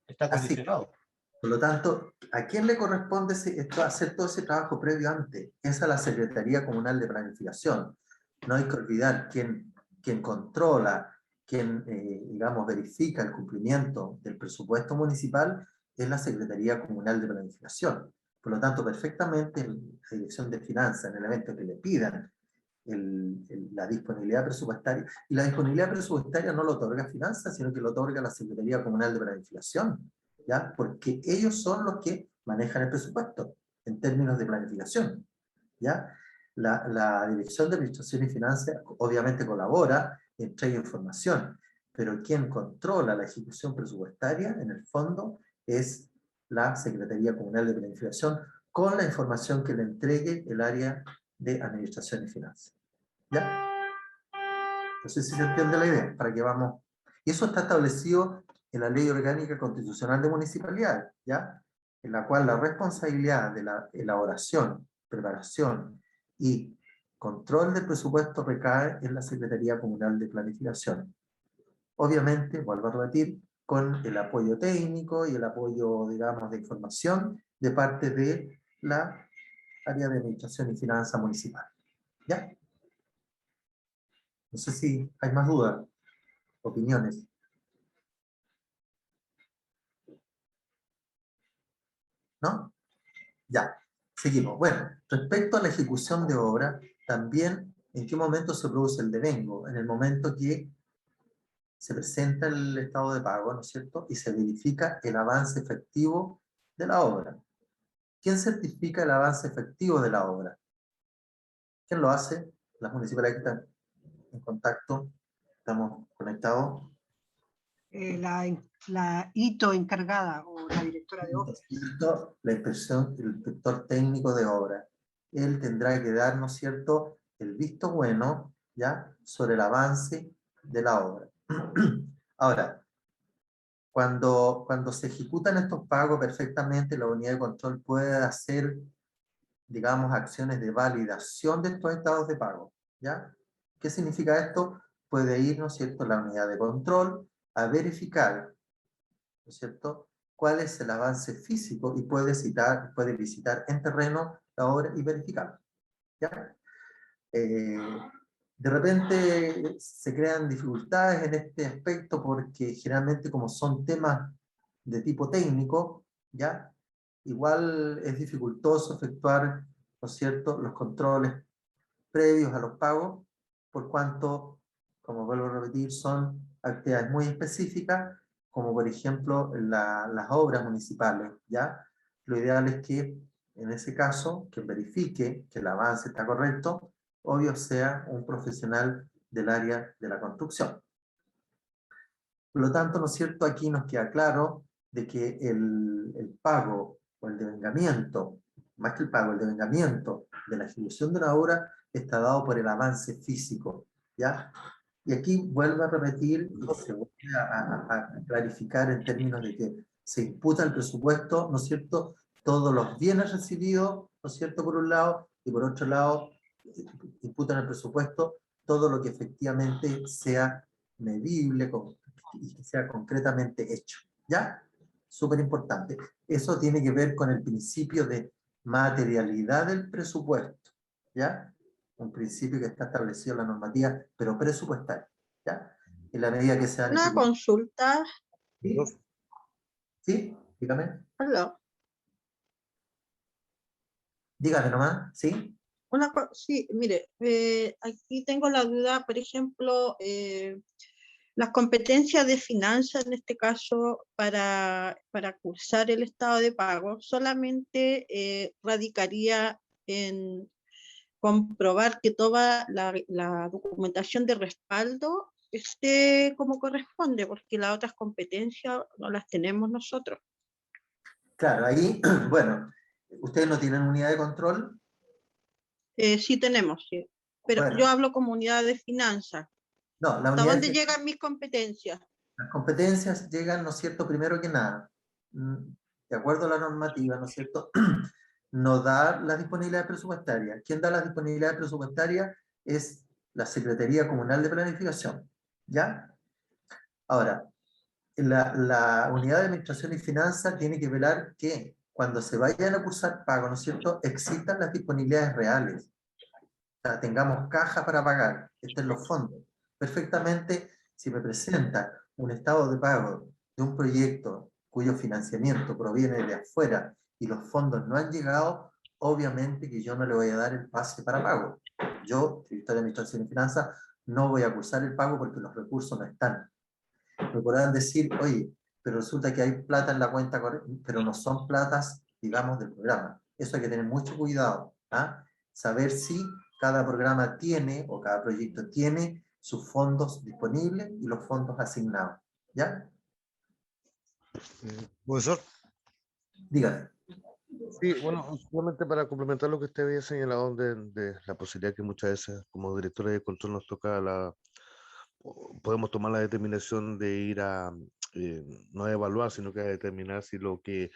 [SPEAKER 6] está condicionado.
[SPEAKER 1] Por lo tanto, ¿a quién le corresponde hacer todo ese trabajo previo antes? Es a la Secretaría Comunal de Planificación. No hay que olvidar quien controla, quien, digamos, verifica el cumplimiento del presupuesto municipal es la Secretaría Comunal de Planificación. Por lo tanto, perfectamente la Dirección de Finanzas, en el evento que le pidan la disponibilidad presupuestaria, y la disponibilidad presupuestaria no lo otorga Finanzas, sino que lo otorga la Secretaría Comunal de Planificación, ¿ya? Porque ellos son los que manejan el presupuesto en términos de planificación, ¿ya? La Dirección de Administración y Finanzas obviamente colabora, entrega información, pero quien controla la ejecución presupuestaria en el fondo es la Secretaría Comunal de Planificación con la información que le entregue el área de Administración y Finanzas. ¿Ya? No sé si se entiende la idea, para que vamos... Y eso está establecido en la Ley Orgánica Constitucional de Municipalidades, ¿ya? En la cual la responsabilidad de la elaboración, preparación y control del presupuesto recae en la Secretaría Comunal de Planificación. Obviamente, vuelvo a repetir, con el apoyo técnico y el apoyo, digamos, de información de parte de la área de Administración y Finanzas Municipal. ¿Ya? No sé si hay más dudas, opiniones. ¿No? Ya, seguimos. Bueno, respecto a la ejecución de obra, también en qué momento se produce el devengo, en el momento que se presenta el estado de pago, ¿no es cierto? Y se verifica el avance efectivo de la obra. ¿Quién certifica el avance efectivo de la obra? ¿Quién lo hace? Las municipalidades que están en contacto, estamos conectados.
[SPEAKER 2] La ITO encargada o la directora de obras.
[SPEAKER 1] La inspección, el inspector técnico de obra. Él tendrá que dar, ¿no es cierto?, el visto bueno, ¿ya?, sobre el avance de la obra. Ahora, cuando se ejecutan estos pagos perfectamente, la unidad de control puede hacer, digamos, acciones de validación de estos estados de pago, ¿ya? ¿Qué significa esto? Puede ir, ¿no es cierto?, la unidad de control a verificar, ¿no es cierto?, cuál es el avance físico y puede visitar en terreno la obra y verificarlo, ¿ya? De repente se crean dificultades en este aspecto porque generalmente como son temas de tipo técnico, ¿ya?, igual es dificultoso efectuar, ¿no es cierto?, los controles previos a los pagos, por cuanto, como vuelvo a repetir, son actividades muy específicas, como por ejemplo las obras municipales, ¿ya? Lo ideal es que, en ese caso, que verifique que el avance está correcto, obvio sea un profesional del área de la construcción. Por lo tanto, ¿no es cierto?, aquí nos queda claro de que el pago o el devengamiento, más que el pago, el devengamiento de la ejecución de una obra está dado por el avance físico, ¿ya? Y aquí vuelvo a repetir y se vuelve a clarificar en términos de que se imputa el presupuesto, ¿no es cierto?, todos los bienes recibidos, ¿no es cierto?, por un lado, y por otro lado, imputan el presupuesto todo lo que efectivamente sea medible y que sea concretamente hecho, ¿ya? Súper importante. Eso tiene que ver con el principio de materialidad del presupuesto, ¿ya? Un principio que está establecido en la normativa, pero presupuestaria, ¿ya? En la medida que se dan
[SPEAKER 7] Una consulta.
[SPEAKER 1] ¿Sí? ¿Sí? Dígame.
[SPEAKER 7] Hola.
[SPEAKER 1] Dígame nomás, ¿sí?
[SPEAKER 7] Sí, mire, aquí tengo la duda, por ejemplo, las competencias de finanzas, en este caso, para cursar el estado de pago, solamente radicaría en comprobar que toda la documentación de respaldo esté como corresponde, porque las otras competencias no las tenemos nosotros.
[SPEAKER 1] Claro, ahí, bueno, ¿ustedes no tienen unidad de control?
[SPEAKER 7] Sí tenemos, sí. Pero
[SPEAKER 1] Bueno,
[SPEAKER 7] yo hablo como unidad de finanzas.
[SPEAKER 1] no, la
[SPEAKER 7] ¿Hasta
[SPEAKER 1] unidad
[SPEAKER 7] dónde
[SPEAKER 1] de
[SPEAKER 7] llegan mis competencias?
[SPEAKER 1] las competencias llegan, ¿no es cierto?, primero que nada, de acuerdo a la normativa, ¿no es cierto?, no da la disponibilidad presupuestaria. ¿Quién da la disponibilidad presupuestaria? Es la Secretaría Comunal de Planificación, ¿ya? Ahora, la Unidad de Administración y Finanzas tiene que velar que cuando se vayan a cursar pagos, ¿no es cierto?, existan las disponibilidades reales. O sea, tengamos caja para pagar, estén los fondos. Perfectamente, si me presenta un estado de pago de un proyecto cuyo financiamiento proviene de afuera y los fondos no han llegado, obviamente que yo no le voy a dar el pase para pago. Yo, Secretario de Administración y Finanzas, no voy a cursar el pago porque los recursos no están. Me podrán decir, oye, pero resulta que hay plata en la cuenta, pero no son platas, digamos, del programa. Eso hay que tener mucho cuidado, ¿ah? Saber si cada programa tiene, o cada proyecto tiene, sus fondos disponibles y los fondos asignados, ¿ya?
[SPEAKER 5] Profesor,
[SPEAKER 1] Dígame.
[SPEAKER 5] sí, bueno, solamente para complementar lo que usted había señalado de la posibilidad que muchas veces como directores de control nos toca podemos tomar la determinación de ir a, no a evaluar, sino que a determinar si lo que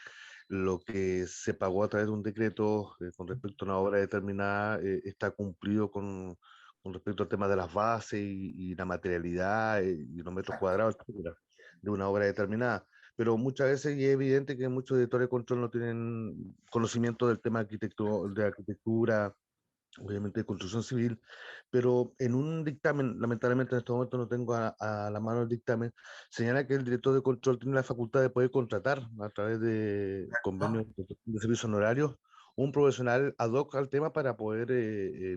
[SPEAKER 5] se pagó a través de un decreto con respecto a una obra determinada está cumplido con respecto al tema de las bases y la materialidad y los metros cuadrados, etcétera, de una obra determinada. Pero muchas veces y es evidente que muchos directores de control no tienen conocimiento del tema de arquitectura, obviamente de construcción civil, pero en un dictamen, lamentablemente en este momento no tengo a la mano el dictamen, señala que el director de control tiene la facultad de poder contratar a través de convenios de servicios honorarios un profesional ad hoc al tema para poder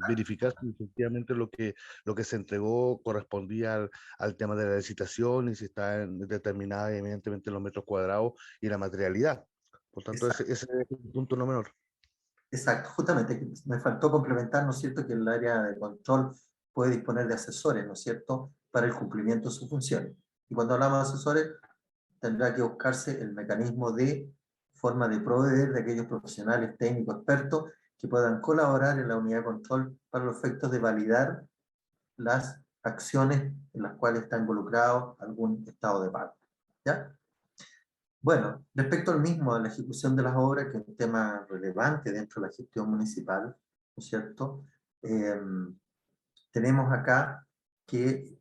[SPEAKER 5] verificar si efectivamente lo que se entregó correspondía al tema de la licitación y si está determinada evidentemente los metros cuadrados y la materialidad. Por tanto, ese es un punto no menor.
[SPEAKER 1] Exacto, justamente, que me faltó complementar, ¿no es cierto?, que el área de control puede disponer de asesores, ¿no es cierto?, para el cumplimiento de sus funciones. Y cuando hablamos de asesores, tendrá que buscarse el mecanismo de forma de proveer de aquellos profesionales técnicos expertos que puedan colaborar en la unidad de control para los efectos de validar las acciones en las cuales está involucrado algún estado de pago. ¿Ya? Bueno, respecto al mismo, a la ejecución de las obras, que es un tema relevante dentro de la gestión municipal, ¿no es cierto? Tenemos acá que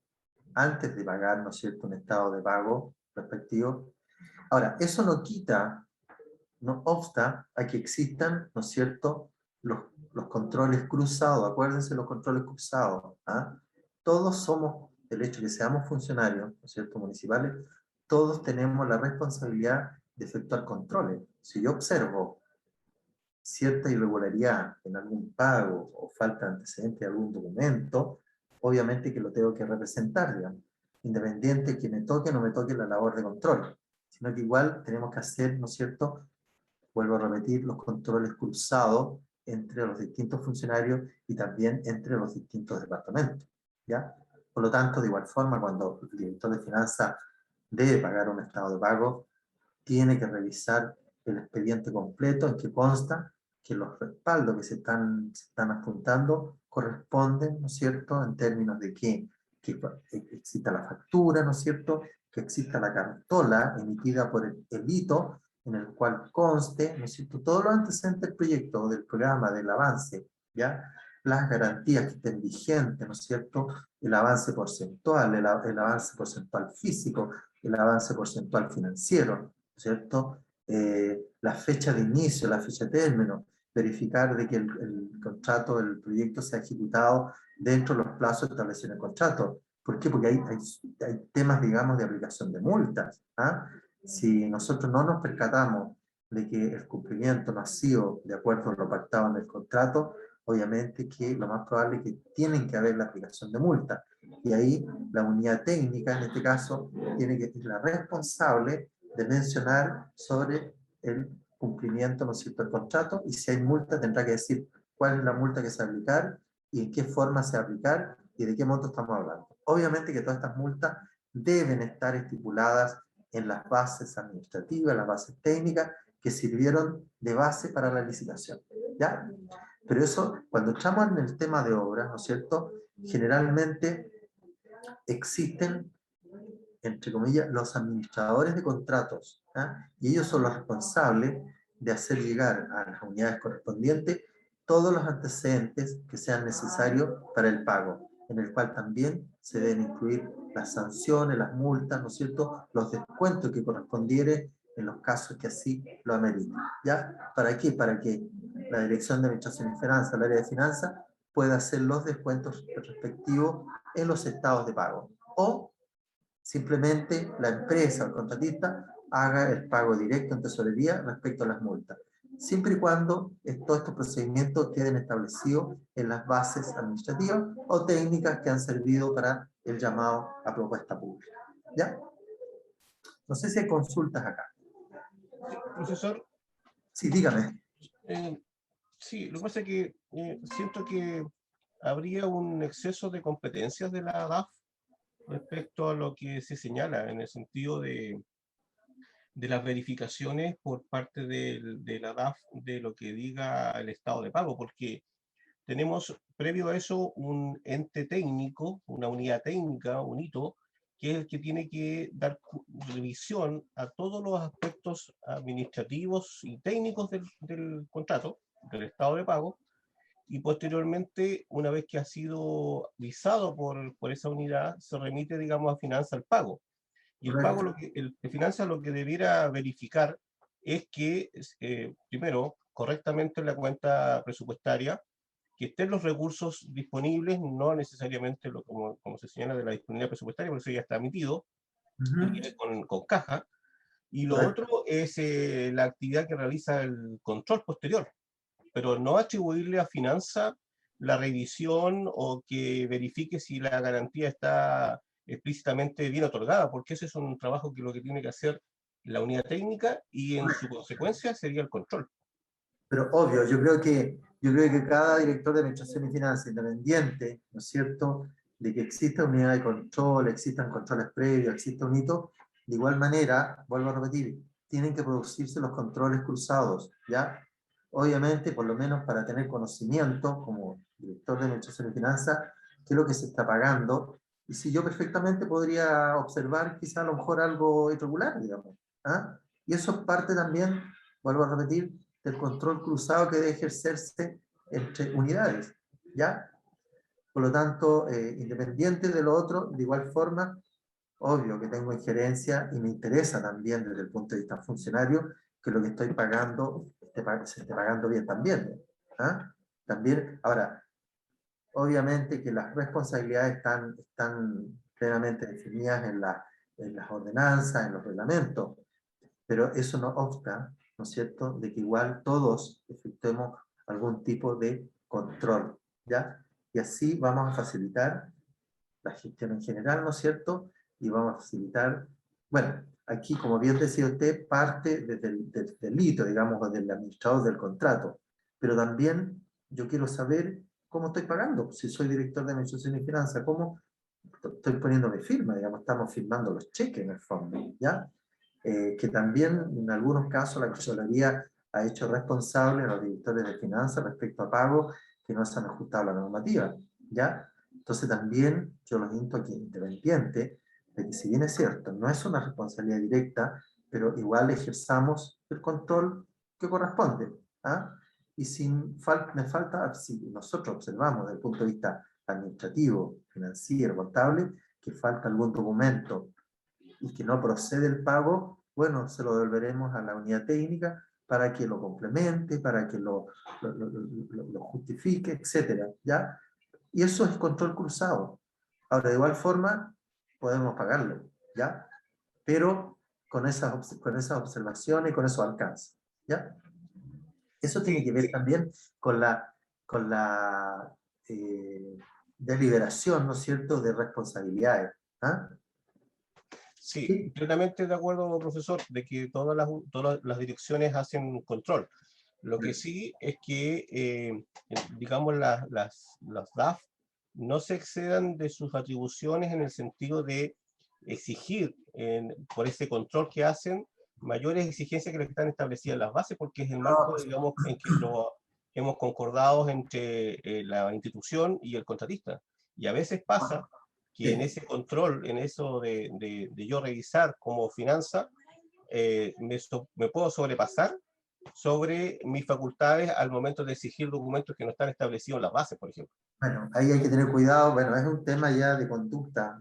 [SPEAKER 1] antes de pagar, ¿no es cierto?, un estado de pago respectivo. Ahora, eso no quita, no obsta a que existan, ¿no es cierto?, los controles cruzados. Acuérdense los controles cruzados. ¿Ah? Todos somos, el hecho de que seamos funcionarios, ¿no es cierto?, municipales, todos tenemos la responsabilidad de efectuar controles. Si yo observo cierta irregularidad en algún pago o falta de antecedente de algún documento, obviamente que lo tengo que representar, digamos, independiente que me toque o no me toque la labor de control, sino que igual tenemos que hacer, ¿no es cierto?, vuelvo a repetir, los controles cruzados entre los distintos funcionarios y también entre los distintos departamentos, ¿ya? Por lo tanto, de igual forma, cuando el director de finanzas debe pagar un estado de pago, tiene que revisar el expediente completo en que consta que los respaldos que se están adjuntando corresponden, ¿no es cierto?, en términos de que exista la factura, ¿no es cierto?, que exista la cartola emitida por el hito, en el cual conste, ¿no es cierto?, todos los antecedentes del proyecto, del programa, del avance, ¿ya? Las garantías que estén vigentes, ¿no es cierto?, el avance porcentual, el avance porcentual físico, el avance porcentual financiero, ¿cierto? La fecha de inicio, la fecha de término, verificar de que el contrato, el proyecto se ha ejecutado dentro de los plazos establecidos en el contrato. ¿Por qué? Porque hay temas, digamos, de aplicación de multas. ¿Ah? Si nosotros no nos percatamos de que el cumplimiento no ha sido de acuerdo a lo pactado en el contrato, obviamente que lo más probable es que tienen que haber la aplicación de multas. Y ahí la unidad técnica, en este caso, tiene que ser la responsable de mencionar sobre el cumplimiento, ¿no es cierto?, del contrato, y si hay multa tendrá que decir cuál es la multa que se va a aplicar y en qué forma se va a aplicar y de qué monto estamos hablando. Obviamente que todas estas multas deben estar estipuladas en las bases administrativas, las bases técnicas que sirvieron de base para la licitación, ¿ya? Pero eso, cuando entramos en el tema de obras, ¿no es cierto?, generalmente existen, entre comillas, los administradores de contratos, ¿ah? Y ellos son los responsables de hacer llegar a las unidades correspondientes todos los antecedentes que sean necesarios para el pago, en el cual también se deben incluir las sanciones, las multas, ¿no es cierto?, los descuentos que correspondiere en los casos que así lo ameriten. ¿Ya? ¿Para qué? Para que la Dirección de Administración y Finanzas, el área de finanzas, pueda hacer los descuentos respectivos en los estados de pago. O simplemente la empresa o el contratista haga el pago directo en tesorería respecto a las multas, siempre y cuando todos estos procedimientos queden establecidos en las bases administrativas o técnicas que han servido para el llamado a propuesta pública. ¿Ya? No sé si hay consultas acá.
[SPEAKER 6] Profesor.
[SPEAKER 1] Sí, dígame.
[SPEAKER 6] Sí, lo que pasa es que siento que habría un exceso de competencias de la DAF respecto a lo que se señala en el sentido de las verificaciones por parte de la DAF de lo que diga el estado de pago, porque tenemos previo a eso un ente técnico, una unidad técnica, un hito, que es el que tiene que dar revisión a todos los aspectos administrativos y técnicos del contrato, del estado de pago, y posteriormente, una vez que ha sido visado por esa unidad, se remite, digamos, a finanzas el pago. Y el pago, el finanzas lo que debiera verificar es que, primero, correctamente en la cuenta presupuestaria, que estén los recursos disponibles, no necesariamente como se señala de la disponibilidad presupuestaria, porque eso ya está emitido, con caja. Y lo otro es la actividad que realiza el control posterior. pero no atribuirle a finanza la revisión o que verifique si la garantía está explícitamente bien otorgada, porque ese es un trabajo que lo que tiene que hacer la unidad técnica y en su consecuencia sería el control.
[SPEAKER 1] Pero obvio, yo creo que cada director de administración y finanzas independiente, ¿no es cierto?, de que exista unidad de control, existan controles previos, exista un hito, de igual manera, vuelvo a repetir, tienen que producirse los controles cruzados, ¿ya? Obviamente, por lo menos para tener conocimiento, como director de administración y finanzas, qué es lo que se está pagando, y si yo perfectamente podría observar quizá a lo mejor algo irregular, digamos, ¿ah? Y eso es parte también, vuelvo a repetir, del control cruzado que debe ejercerse entre unidades, ¿ya? Por lo tanto, independiente de lo otro, de igual forma, obvio que tengo injerencia y me interesa también desde el punto de vista funcionario que lo que estoy pagando se esté pagando bien también, ¿ah? También, ahora, obviamente que las responsabilidades están plenamente definidas en las ordenanzas, en los reglamentos, pero eso no obsta, ¿no es cierto?, de que igual todos efectuemos algún tipo de control, ¿ya? Y así vamos a facilitar la gestión en general, ¿no es cierto? Y vamos a facilitar, bueno, aquí, como bien decía usted, parte desde el hito, digamos, o del administrador del contrato, pero también yo quiero saber cómo estoy pagando, si soy director de administración y finanzas, cómo estoy poniendo mi firma, digamos, estamos firmando los cheques en el fondo, ¿ya? Que también en algunos casos la Contraloría ha hecho responsable a los directores de finanzas respecto a pagos que no se han ajustado a la normativa, ¿ya? Entonces también yo los invito aquí, independiente, de que si bien es cierto, no es una responsabilidad directa, pero igual ejerzamos el control que corresponde, ¿ah? Y si si nosotros observamos desde el punto de vista administrativo, financiero, contable, que falta algún documento y que no procede el pago, bueno, se lo devolveremos a la unidad técnica para que lo complemente, para que lo justifique, etcétera, ¿ya? Y eso es control cruzado. Ahora, de igual forma, podemos pagarlo, ¿ya? Pero con esas observaciones, con esos alcances, ¿ya? Eso tiene que ver también con la deliberación, ¿no es cierto?, de responsabilidades, ¿ah?
[SPEAKER 6] Sí, plenamente de acuerdo, profesor, de que todas las direcciones hacen control. Lo que sí es que, digamos, las DAF no se excedan de sus atribuciones en el sentido de exigir, por ese control que hacen, mayores exigencias que las que están establecidas en las bases, porque es el marco, digamos, en que lo hemos concordado entre la institución y el contratista. Y a veces pasa que en ese control, en eso de yo revisar como finanza, me puedo sobrepasar sobre mis facultades al momento de exigir documentos que no están establecidos en las bases, por ejemplo.
[SPEAKER 1] Bueno, ahí hay que tener cuidado, bueno, es un tema ya de conducta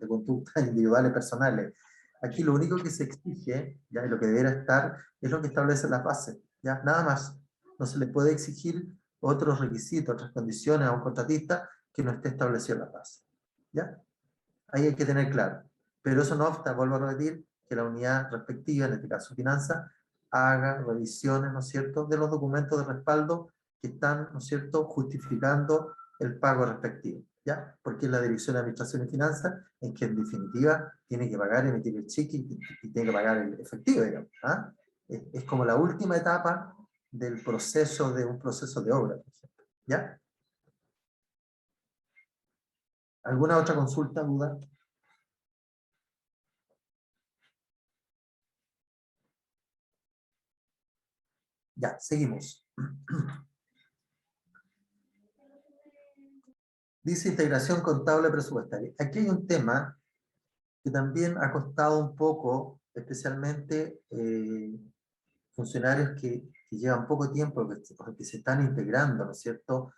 [SPEAKER 1] individuales, personales. Aquí lo único que se exige, ya, y lo que deberá estar, es lo que establece las bases, ya, nada más. No se le puede exigir otros requisitos, otras condiciones a un contratista que no esté establecido en las bases, ¿ya? Ahí hay que tener claro. Pero eso no obsta, vuelvo a repetir, que la unidad respectiva, en este caso finanzas, haga revisiones, ¿no es cierto?, de los documentos de respaldo que están, ¿no es cierto?, justificando el pago respectivo, ¿ya? Porque es la Dirección de Administración y Finanzas en que en definitiva tiene que pagar, emitir el cheque y tiene que pagar el efectivo, digamos, ¿ah? Es como la última etapa del proceso, de un proceso de obra, por ejemplo, ¿ya? ¿Alguna otra consulta, duda? Ya, seguimos. Dice integración contable presupuestaria. Aquí hay un tema que también ha costado un poco, especialmente funcionarios que llevan poco tiempo, que se están integrando, ¿no es cierto?,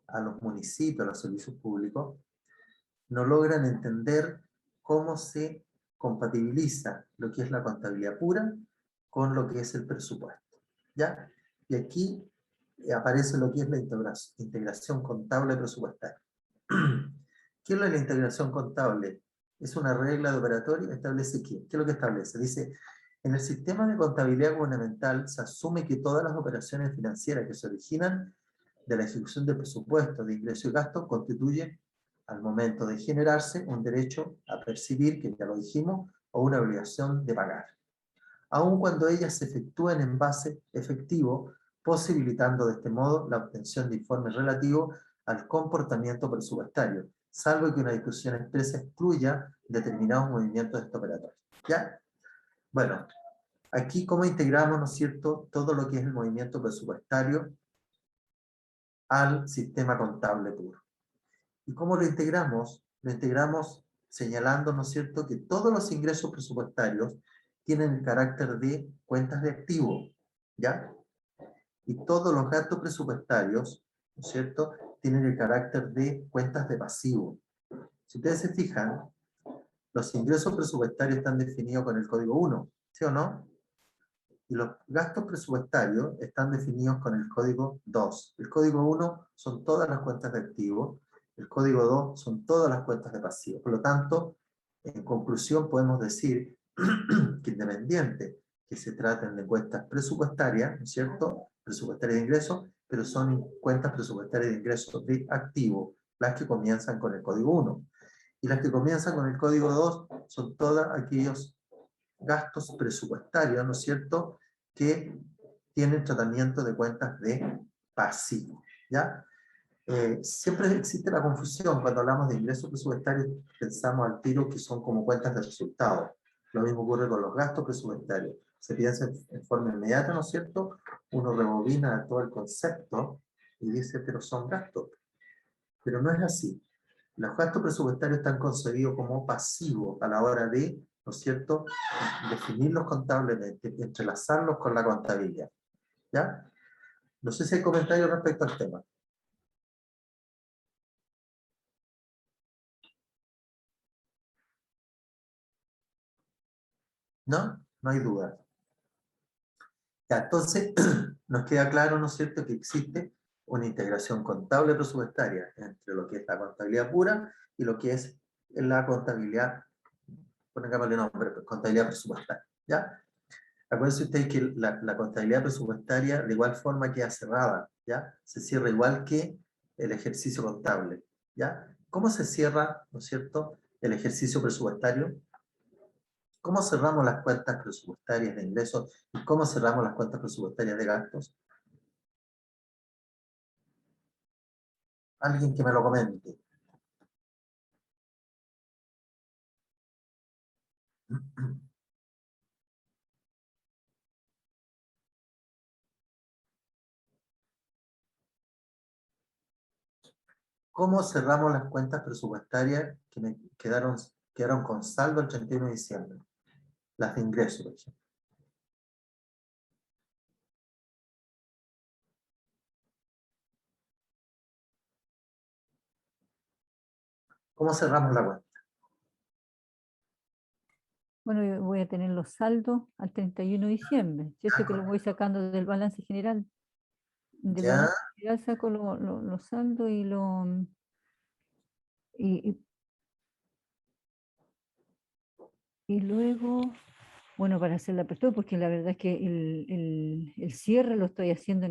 [SPEAKER 1] a los municipios, a los servicios públicos, no logran entender cómo se compatibiliza lo que es la contabilidad pura con lo que es el presupuesto, ¿ya? Y aquí aparece lo que es la integración contable presupuestaria. ¿Qué es la integración contable? Es una regla de operatorio, establece ¿qué? ¿Qué es lo que establece? Dice, en el sistema de contabilidad gubernamental se asume que todas las operaciones financieras que se originan de la ejecución del presupuesto de ingreso y gasto constituye, al momento de generarse, un derecho a percibir, que ya lo dijimos, o una obligación de pagar, aun cuando ellas se efectúen en base efectivo, posibilitando de este modo la obtención de informes relativos al comportamiento presupuestario, salvo que una discusión expresa excluya determinados movimientos de este operatorio. ¿Ya? Bueno, aquí cómo integramos, ¿no es cierto?, todo lo que es el movimiento presupuestario al sistema contable puro. ¿Y cómo lo integramos? Lo integramos señalando, ¿no es cierto?, que todos los ingresos presupuestarios tienen el carácter de cuentas de activo, ¿ya? Y todos los gastos presupuestarios, ¿no es cierto?, tienen el carácter de cuentas de pasivo. Si ustedes se fijan, los ingresos presupuestarios están definidos con el código 1, ¿sí o no? Y los gastos presupuestarios están definidos con el código 2. El código 1 son todas las cuentas de activo, el código 2 son todas las cuentas de pasivo. Por lo tanto, en conclusión podemos decir que independiente que se traten de cuentas presupuestarias, ¿no es cierto?, presupuestarias de ingresos, pero son cuentas presupuestarias de ingresos de activo, las que comienzan con el código 1. Y las que comienzan con el código 2 son todos aquellos gastos presupuestarios, ¿no es cierto?, que tienen tratamiento de cuentas de pasivo, ¿ya? Siempre existe la confusión cuando hablamos de ingresos presupuestarios, pensamos al tiro que son como cuentas de resultados. Lo mismo ocurre con los gastos presupuestarios. Se piensa en forma inmediata, ¿no es cierto? Uno rebobina todo el concepto y dice, pero son gastos. Pero no es así. Los gastos presupuestarios están concebidos como pasivos a la hora de, ¿no es cierto?, definirlos contablemente, entrelazarlos con la contabilidad. ¿Ya? No sé si hay comentarios respecto al tema. ¿No? No hay duda. Ya, entonces, nos queda claro, ¿no es cierto?, que existe una integración contable presupuestaria entre lo que es la contabilidad pura y lo que es la contabilidad, pongámosle nombre, contabilidad presupuestaria. ¿Ya? Acuérdense ustedes que la contabilidad presupuestaria de igual forma queda cerrada, ¿ya? Se cierra igual que el ejercicio contable, ¿ya? ¿Cómo se cierra, no es cierto?, el ejercicio presupuestario? ¿Cómo cerramos las cuentas presupuestarias de ingresos y cómo cerramos las cuentas presupuestarias de gastos? Alguien que me lo comente. ¿Cómo cerramos las cuentas presupuestarias que me quedaron con saldo el 31 de diciembre? Las de ingresos, por ejemplo. ¿Cómo cerramos la cuenta?
[SPEAKER 8] Bueno, yo voy a tener los saldos al 31 de diciembre, ¿cierto? Que lo voy sacando del balance general. Del
[SPEAKER 1] Ya,
[SPEAKER 8] balance general saco los saldos y y, y luego, bueno, para hacer la apertura, porque la verdad es que el cierre lo estoy haciendo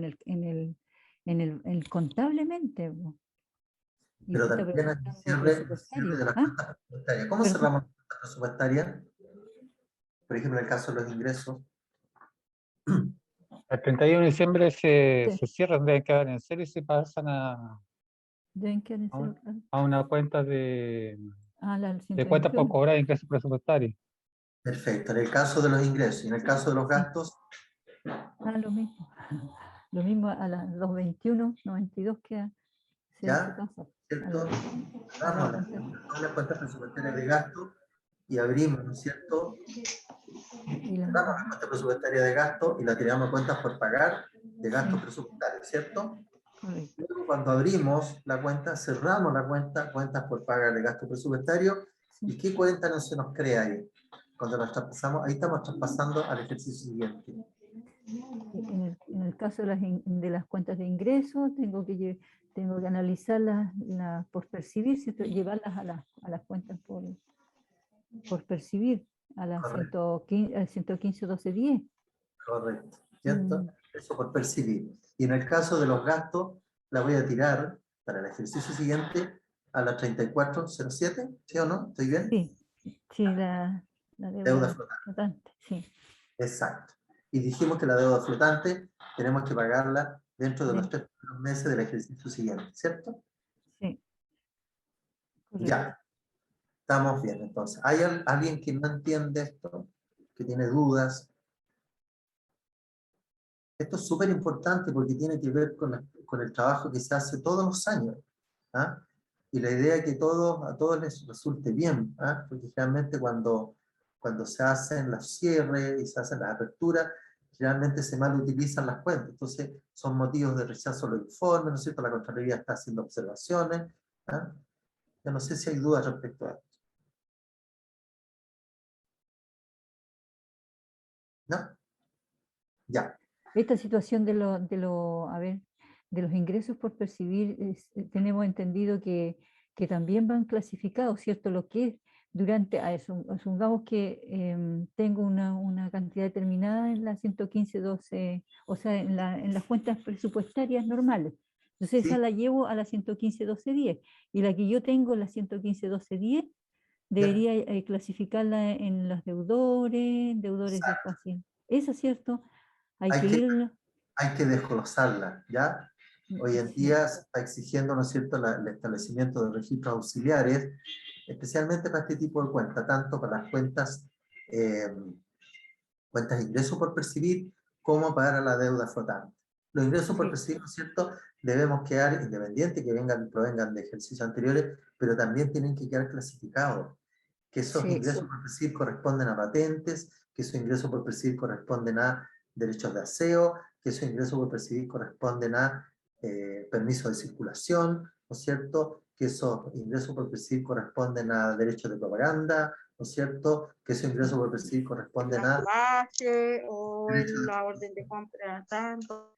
[SPEAKER 8] contablemente. Po. Y
[SPEAKER 1] pero
[SPEAKER 8] usted está
[SPEAKER 1] también el
[SPEAKER 8] preguntando
[SPEAKER 1] cierre
[SPEAKER 8] presupuestario.
[SPEAKER 1] de las
[SPEAKER 8] ¿Ah?
[SPEAKER 1] cuentas presupuestarias. ¿Cómo
[SPEAKER 8] Perdón.
[SPEAKER 1] cerramos las cuentas presupuestarias? Por ejemplo, en el caso de los ingresos.
[SPEAKER 9] El 31 de diciembre se
[SPEAKER 8] Sí.
[SPEAKER 9] cierran, deben quedar en cero y se pasan a
[SPEAKER 8] Deben quedar en cero, claro.
[SPEAKER 9] una cuenta de
[SPEAKER 8] La
[SPEAKER 9] cuentas por
[SPEAKER 8] 121.
[SPEAKER 9] cobrar de ingresos presupuestarios.
[SPEAKER 1] Perfecto. En el caso de los ingresos y en el caso de los gastos,
[SPEAKER 8] Lo mismo. Lo mismo a las 2:21, 92 queda. Se
[SPEAKER 1] ¿ya?
[SPEAKER 8] pasa.
[SPEAKER 1] ¿Cierto?
[SPEAKER 8] A la
[SPEAKER 1] Cerramos todas las cuentas presupuestarias de gasto y abrimos, ¿no es cierto?
[SPEAKER 8] y la-
[SPEAKER 1] Cerramos las cuentas presupuestarias de gasto y la tiramos a cuentas por pagar de gastos presupuestarios, ¿cierto?
[SPEAKER 8] correcto.
[SPEAKER 1] Luego, cuando abrimos la cuenta, cerramos la cuenta, cuentas por pagar de gasto presupuestario.
[SPEAKER 8] Sí.
[SPEAKER 1] ¿Y qué cuenta no se nos crea ahí? Cuando nos traspasamos, ahí estamos traspasando al ejercicio siguiente.
[SPEAKER 8] En el caso de las cuentas de ingresos, tengo que analizarlas por percibir, ¿cierto? Llevarlas a las cuentas por percibir, a las
[SPEAKER 1] Correcto.
[SPEAKER 8] 115, 1210.
[SPEAKER 1] Correcto, ¿cierto? Eso por percibir. Y en el caso de los gastos la voy a tirar para el ejercicio siguiente a la 3407, ¿sí o no? ¿Estoy bien?
[SPEAKER 8] Sí, sí, la
[SPEAKER 1] Deuda
[SPEAKER 8] deuda
[SPEAKER 1] flotante.
[SPEAKER 8] flotante, sí.
[SPEAKER 1] Exacto. Y dijimos que la deuda flotante tenemos que pagarla dentro de los 3 meses del ejercicio siguiente, ¿cierto?
[SPEAKER 8] Sí. Correcto.
[SPEAKER 1] Ya. Estamos bien, entonces. ¿Hay alguien que no entiende esto? ¿Que tiene dudas? Esto es súper importante porque tiene que ver con el trabajo que se hace todos los años. ¿Ah? Y la idea es que a todos les resulte bien, ¿ah? Porque realmente cuando se hacen los cierres y se hacen las aperturas, generalmente se mal utilizan las cuentas. Entonces son motivos de rechazo a los informes, ¿no es cierto? La Contraloría está haciendo observaciones. ¿Ah? Yo no sé si hay dudas respecto a esto. ¿No? Ya.
[SPEAKER 8] Esta situación de los ingresos por percibir, tenemos entendido que también van clasificados, ¿cierto? Lo que es durante, asumamos que tengo una cantidad determinada en la 115.12, o sea, en las cuentas presupuestarias normales. Entonces
[SPEAKER 1] Sí.
[SPEAKER 8] esa la llevo a la 115.12.10, y la que yo tengo, la 115.12.10, debería clasificarla en los deudores de fácil. ¿Eso es cierto? Hay que ir.
[SPEAKER 1] Hay que desglosarla, ¿ya? Hoy en día se está exigiendo, ¿no es cierto?, el establecimiento de registros auxiliares, especialmente para este tipo de cuentas, tanto para las cuentas de ingresos por percibir, como para la deuda flotante. Los ingresos por percibir, ¿no es cierto?, debemos quedar independientes, que provengan de ejercicios anteriores, pero también tienen que quedar clasificados, que esos ingresos por percibir corresponden a patentes, que esos ingresos por percibir corresponden a derechos de aseo, que esos ingresos por percibir corresponden a permisos de circulación, ¿no es cierto?, que esos ingresos por percibir corresponden a derechos de propaganda, ¿no es cierto?, que esos ingresos por percibir corresponden a
[SPEAKER 7] clase o en la orden de compra tanto.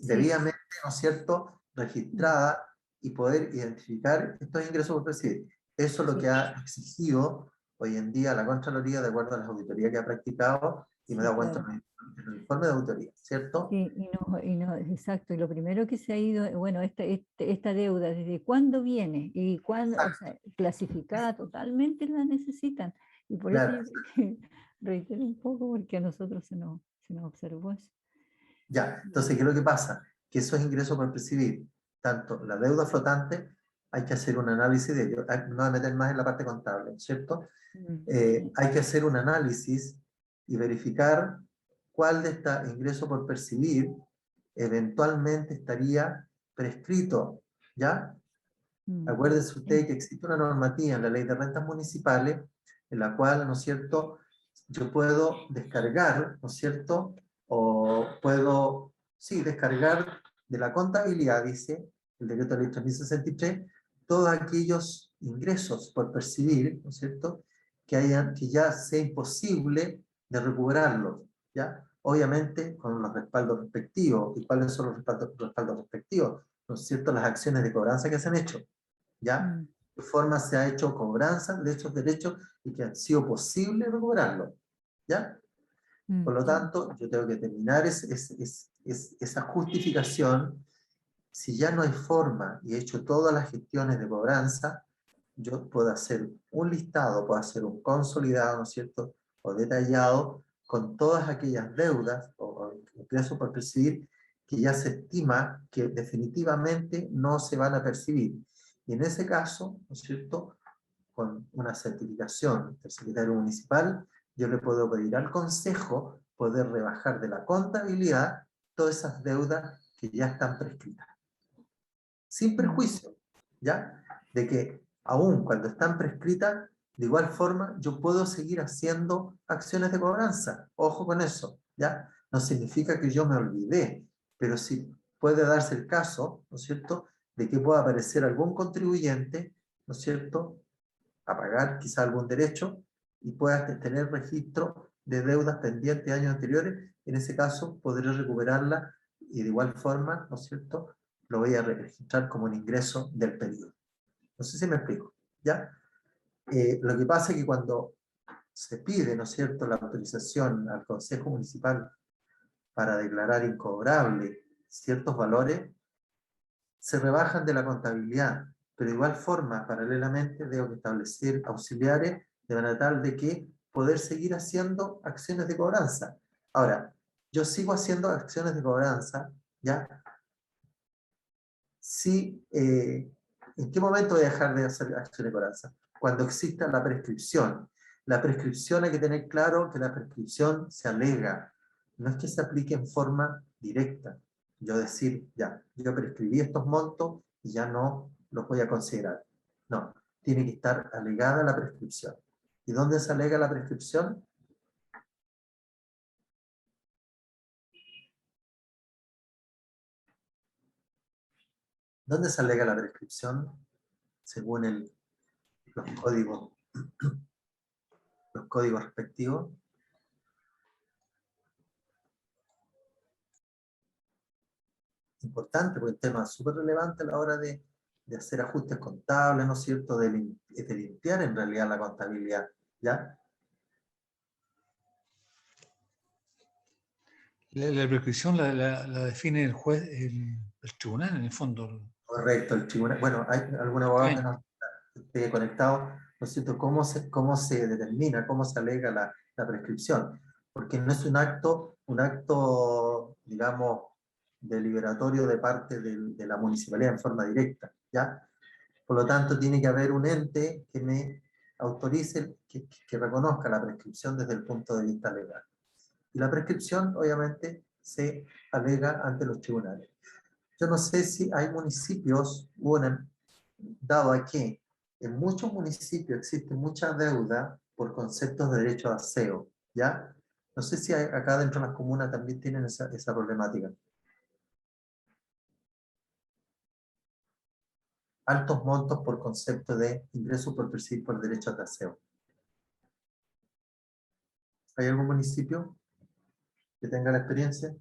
[SPEAKER 1] debidamente, ¿no es cierto?, registrada y poder identificar estos ingresos por percibir. Eso es lo que ha exigido hoy en día la Contraloría, de acuerdo a las auditorías que ha practicado, y me he dado cuenta en el informe de auditoría, ¿cierto?
[SPEAKER 8] Sí, exacto. Y lo primero que se ha ido, bueno, esta deuda, ¿desde cuándo viene? Y cuándo, o sea, clasificada totalmente la necesitan. Y por eso yo creo que reitero un poco, porque a nosotros se nos observó eso.
[SPEAKER 1] Ya, entonces, ¿qué es lo que pasa? Que esos ingresos por percibir, tanto la deuda flotante, hay que hacer un análisis de ello. No voy a meter más en la parte contable, ¿cierto? Hay que hacer un análisis y verificar cuál de estos ingresos por percibir eventualmente estaría prescrito, ¿ya? Acuérdese usted que existe una normativa en la Ley de Rentas Municipales en la cual, ¿no es cierto?, yo puedo descargar, ¿no es cierto?, o puedo, sí, descargar de la contabilidad, dice el decreto de ley 3063, todos aquellos ingresos por percibir, ¿no es cierto?, que ya sea imposible de recuperarlos, ¿ya? Obviamente con los respaldos respectivos. ¿Y cuáles son los respaldos respectivos? ¿No es cierto?, las acciones de cobranza que se han hecho, ¿ya? ¿De qué forma se ha hecho cobranza de estos derechos y que han sido posible recuperarlos? ¿Ya? Por lo tanto, yo tengo que terminar esa justificación. Si ya no hay forma y he hecho todas las gestiones de cobranza, yo puedo hacer un listado, puedo hacer un consolidado, ¿no es cierto?, o detallado, con todas aquellas deudas o ingresos por percibir que ya se estima que definitivamente no se van a percibir. Y en ese caso, ¿no es cierto?, con una certificación del secretario municipal, yo le puedo pedir al consejo poder rebajar de la contabilidad todas esas deudas que ya están prescritas. Sin perjuicio, ¿ya?, de que aún cuando están prescritas, de igual forma yo puedo seguir haciendo acciones de cobranza. Ojo con eso, ¿ya? No significa que yo me olvidé, pero sí puede darse el caso, ¿no es cierto?, de que pueda aparecer algún contribuyente, ¿no es cierto?, a pagar quizá algún derecho y puedas tener registro de deudas pendientes de años anteriores. En ese caso podré recuperarla y de igual forma, ¿no es cierto?, lo voy a registrar como un ingreso del periodo. No sé si me explico, ¿ya? Lo que pasa es que cuando se pide, ¿no es cierto?, la autorización al Consejo Municipal para declarar incobrable ciertos valores, se rebajan de la contabilidad, pero de igual forma, paralelamente, tengo que establecer auxiliares de manera tal de que poder seguir haciendo acciones de cobranza. Ahora, yo sigo haciendo acciones de cobranza, ¿ya? Si, ¿en qué momento voy a dejar de hacer acciones de cobranza? Cuando exista la prescripción. La prescripción hay que tener claro que la prescripción se alega, no es que se aplique en forma directa. Yo decir, ya, yo prescribí estos montos y ya no los voy a considerar. No, tiene que estar alegada la prescripción. ¿Y dónde se alega la prescripción? ¿Dónde se alega la prescripción? Según los códigos respectivos. Importante, porque el tema es súper relevante a la hora de hacer ajustes contables, ¿no es cierto? De limpiar en realidad la contabilidad, ¿ya?
[SPEAKER 10] La prescripción la define el juez, el tribunal en el fondo.
[SPEAKER 1] Correcto, el tribunal. Bueno, hay algún abogado que no esté conectado, ¿no es cierto? ¿Cómo se determina, cómo se alega la prescripción? Porque no es un acto, digamos, deliberatorio de parte de la municipalidad en forma directa, ¿ya? Por lo tanto, tiene que haber un ente que me autorice, que reconozca la prescripción desde el punto de vista legal. Y la prescripción, obviamente, se alega ante los tribunales. Yo no sé si hay municipios, dado a que en muchos municipios existe mucha deuda por conceptos de derecho de aseo, ¿ya? No sé si acá dentro de las comunas también tienen esa problemática. Altos montos por concepto de ingresos por percibir por derecho de aseo. ¿Hay algún municipio que tenga la experiencia?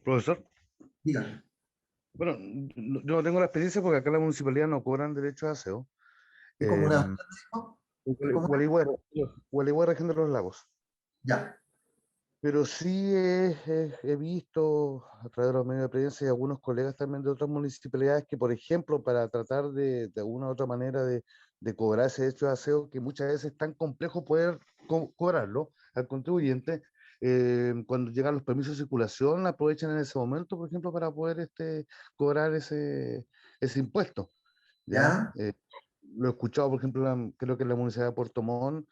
[SPEAKER 5] Profesor.
[SPEAKER 1] Dígame.
[SPEAKER 5] Bueno, yo no tengo la experiencia porque acá la municipalidad no cobran derechos de aseo.
[SPEAKER 1] ¿Qué comuna?
[SPEAKER 5] Gualeguay, región de los lagos.
[SPEAKER 1] Ya.
[SPEAKER 5] Pero sí he visto a través de los medios de prensa y algunos colegas también de otras municipalidades que, por ejemplo, para tratar de alguna u otra manera de cobrar ese derecho de aseo, que muchas veces es tan complejo poder cobrarlo al contribuyente, cuando llegan los permisos de circulación, aprovechan en ese momento, por ejemplo, para poder cobrar ese impuesto. ¿Ya? Lo he escuchado, por ejemplo, creo que la Municipalidad de Puerto Montt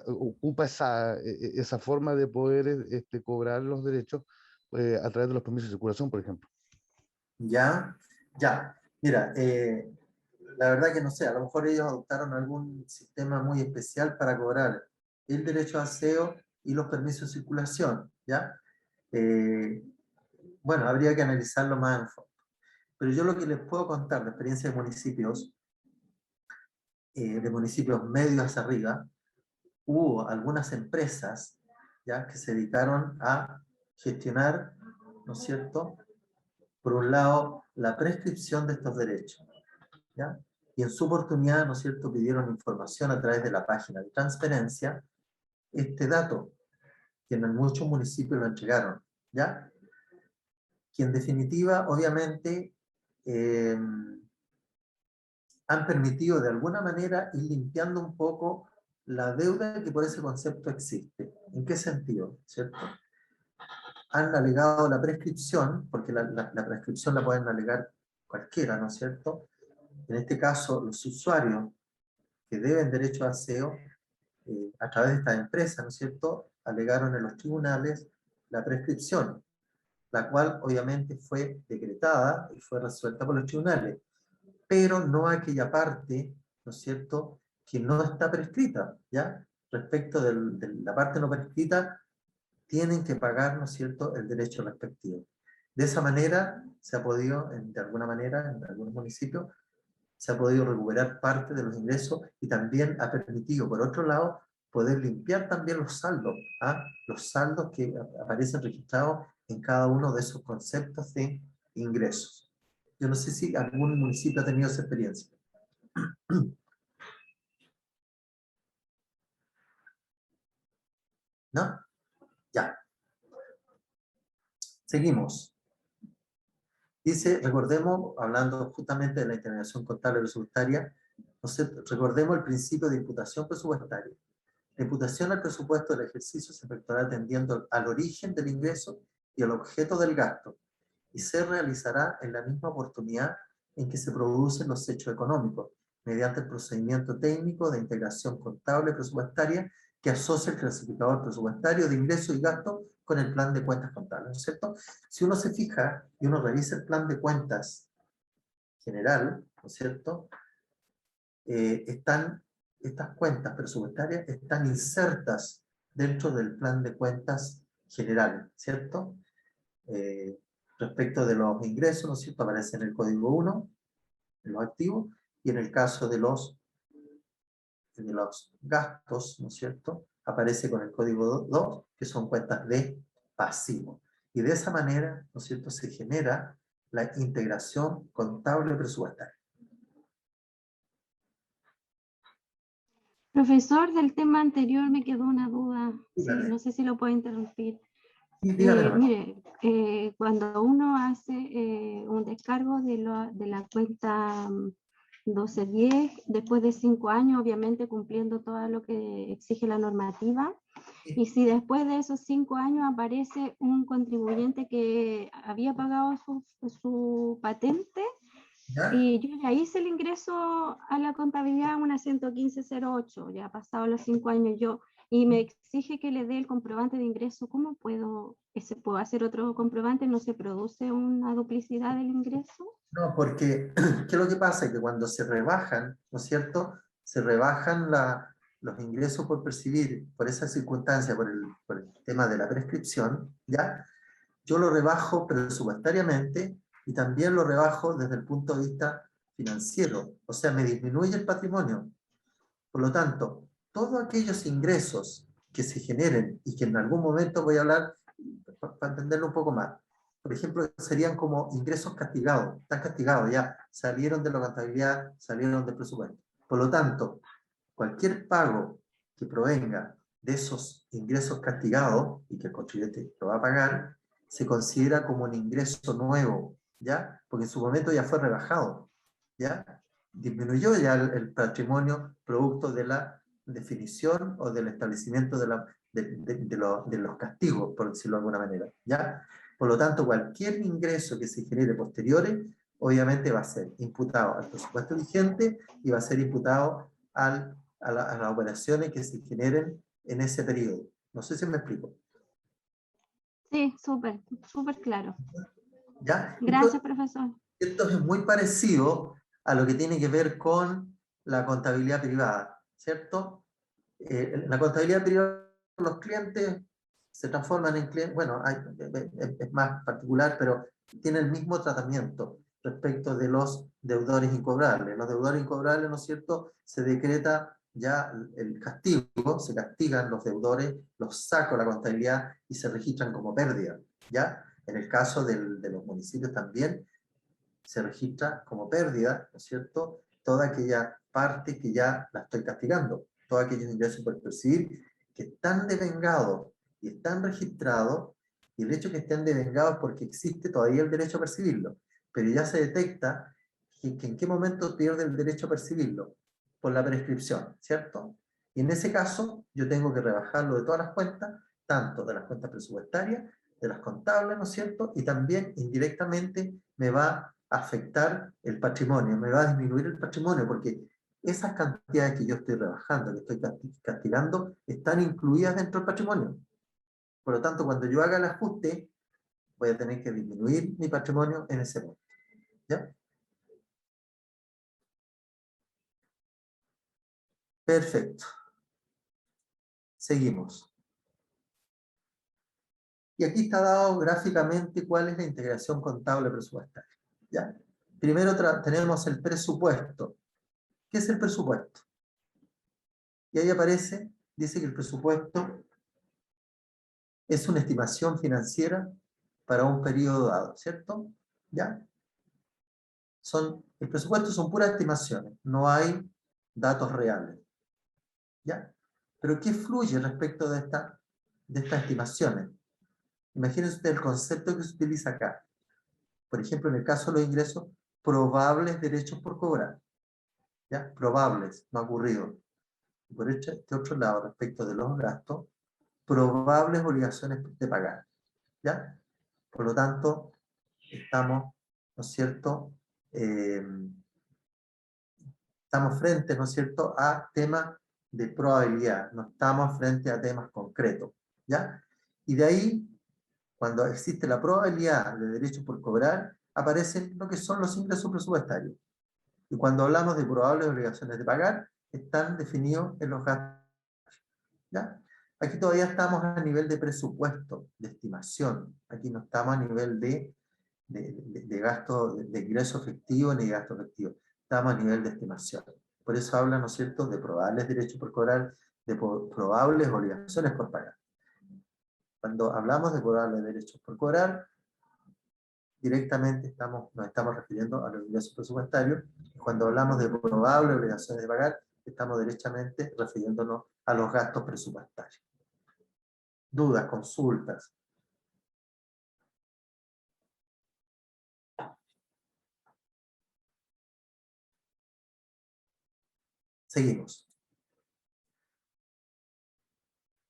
[SPEAKER 5] ocupa esa forma de poder cobrar los derechos a través de los permisos de circulación, por ejemplo.
[SPEAKER 1] Ya, ya. Mira, la verdad que no sé, a lo mejor ellos adoptaron algún sistema muy especial para cobrar el derecho a aseo y los permisos de circulación, ¿ya? Bueno, habría que analizarlo más en fondo. Pero yo lo que les puedo contar de experiencia de municipios medios hacia arriba, hubo algunas empresas, ¿ya?, que se dedicaron a gestionar, ¿no es cierto?, por un lado, la prescripción de estos derechos, ¿ya? Y en su oportunidad, ¿no es cierto?, pidieron información a través de la página de transparencia, este dato, que en muchos municipios lo entregaron, ¿ya? Que en definitiva, obviamente, han permitido de alguna manera ir limpiando un poco la deuda que por ese concepto existe. ¿En qué sentido? ¿Cierto? Han alegado la prescripción, porque la prescripción la pueden alegar cualquiera, ¿no es cierto? En este caso, los usuarios que deben derecho a aseo, a través de esta empresa, ¿no es cierto?, alegaron en los tribunales la prescripción, la cual obviamente fue decretada y fue resuelta por los tribunales, pero no aquella parte, ¿no es cierto?, que no está prescrita, ¿ya? Respecto de la parte no prescrita, tienen que pagar, ¿no es cierto?, el derecho respectivo. De esa manera se ha podido, de alguna manera, en algunos municipios, se ha podido recuperar parte de los ingresos y también ha permitido, por otro lado, poder limpiar también los saldos, ¿ah? Los saldos que aparecen registrados en cada uno de esos conceptos de ingresos. Yo no sé si algún municipio ha tenido esa experiencia. ¿No? Ya. Seguimos. Dice, recordemos, hablando justamente de la integración contable presupuestaria, recordemos el principio de imputación presupuestaria. La imputación al presupuesto del ejercicio se efectuará atendiendo al origen del ingreso y al objeto del gasto, y se realizará en la misma oportunidad en que se producen los hechos económicos, mediante el procedimiento técnico de integración contable presupuestaria que asocia el clasificador presupuestario de ingresos y gastos con el plan de cuentas contables, ¿no es cierto? Si uno se fija y uno revisa el plan de cuentas general, ¿no es cierto? Estas cuentas presupuestarias están insertas dentro del plan de cuentas general, ¿cierto? Respecto de los ingresos, ¿no es cierto? Aparece en el código 1, en los activos, y en el caso de los gastos, ¿no es cierto? Aparece con el código 2, que son cuentas de pasivo. Y de esa manera, ¿no es cierto?, se genera la integración contable presupuestaria.
[SPEAKER 11] Profesor, del tema anterior me quedó una duda. Sí,
[SPEAKER 1] Dígame.
[SPEAKER 11] no sé si lo puedo interrumpir.
[SPEAKER 1] Sí, dígame nomás.
[SPEAKER 11] Mire, cuando uno hace un descargo de la cuenta 1210, después de 5 años, obviamente cumpliendo todo lo que exige la normativa, y si después de esos 5 años aparece un contribuyente que había pagado su patente,
[SPEAKER 1] ¿Ya?
[SPEAKER 11] y yo ya hice el ingreso a la contabilidad, una 11508, ya ha pasado los 5 años y me exige que le dé el comprobante de ingreso. ¿Cómo puedo hacer otro comprobante? ¿No se produce una duplicidad del ingreso?
[SPEAKER 1] No, porque, ¿qué es lo que pasa? Que cuando se rebajan, ¿no es cierto? Se rebajan los ingresos por percibir, por esa circunstancia, por el tema de la prescripción, ¿ya? Yo lo rebajo presupuestariamente y también lo rebajo desde el punto de vista financiero, o sea, me disminuye el patrimonio. Por lo tanto, todos aquellos ingresos que se generen y que en algún momento voy a hablar para entenderlo un poco más, por ejemplo, serían como ingresos castigados, están castigados ya, salieron de la contabilidad, salieron del presupuesto. Por lo tanto, cualquier pago que provenga de esos ingresos castigados y que el contribuyente lo va a pagar, se considera como un ingreso nuevo, ¿ya? Porque en su momento ya fue rebajado, ¿ya? Disminuyó ya el patrimonio producto de la definición o del establecimiento de los castigos, por decirlo de alguna manera, ¿ya? Por lo tanto, cualquier ingreso que se genere posteriores, obviamente va a ser imputado al presupuesto vigente y va a ser imputado a las operaciones que se generen en ese periodo. No sé si me explico.
[SPEAKER 11] Sí, súper, súper claro.
[SPEAKER 1] ¿Ya?
[SPEAKER 11] Gracias, profesor.
[SPEAKER 1] Esto es muy parecido a lo que tiene que ver con la contabilidad privada, ¿cierto? La contabilidad privada, los clientes se transforman en clientes, bueno, es más particular, pero tiene el mismo tratamiento respecto de los deudores incobrables. Los deudores incobrables, ¿no es cierto?, se decreta ya el castigo, se castigan los deudores, los saco a la contabilidad y se registran como pérdida, ¿ya? En el caso de los municipios también se registra como pérdida, ¿no es cierto?, toda aquella parte que ya la estoy castigando, todos aquellos ingresos por percibir que están devengados y están registrados, y el hecho que estén devengados porque existe todavía el derecho a percibirlo, pero ya se detecta que en qué momento pierde el derecho a percibirlo, por la prescripción, ¿cierto? Y en ese caso, yo tengo que rebajarlo de todas las cuentas, tanto de las cuentas presupuestarias, de las contables, ¿no es cierto? Y también indirectamente me va a afectar el patrimonio, me va a disminuir el patrimonio, porque esas cantidades que yo estoy rebajando, que estoy castigando, están incluidas dentro del patrimonio. Por lo tanto, cuando yo haga el ajuste, voy a tener que disminuir mi patrimonio en ese momento. ¿Ya? Perfecto. Seguimos. Y aquí está dado gráficamente cuál es la integración contable presupuestaria. ¿Ya? Primero tenemos el presupuesto. ¿Qué es el presupuesto? Y ahí aparece, dice que el presupuesto es una estimación financiera para un periodo dado, ¿cierto? ¿Ya? El presupuesto son puras estimaciones, no hay datos reales. ¿Ya? Pero ¿qué fluye respecto de estas estimaciones? Imagínense usted el concepto que se utiliza acá. Por ejemplo, en el caso de los ingresos, probables derechos por cobrar. ¿Ya? Probables, no ocurrido. Y por este otro lado, respecto de los gastos, probables obligaciones de pagar. ¿Ya? Por lo tanto, estamos, ¿no es cierto?, estamos frente, ¿no es cierto?, a temas de probabilidad, no estamos frente a temas concretos, ¿ya? Y de ahí, cuando existe la probabilidad de derechos por cobrar, aparecen lo que son los ingresos presupuestarios. Y cuando hablamos de probables obligaciones de pagar, están definidos en los gastos, ¿ya? Aquí todavía estamos a nivel de presupuesto, de estimación. Aquí no estamos a nivel de gasto, de ingreso efectivo ni de gasto efectivo. Estamos a nivel de estimación. Por eso habla, ¿no es cierto?, de probables derechos por cobrar, de probables obligaciones por pagar. Cuando hablamos de probables derechos por cobrar, directamente nos estamos refiriendo a los ingresos presupuestarios. Y cuando hablamos de probables obligaciones de pagar, estamos derechamente refiriéndonos a los gastos presupuestarios. Dudas, consultas. Seguimos.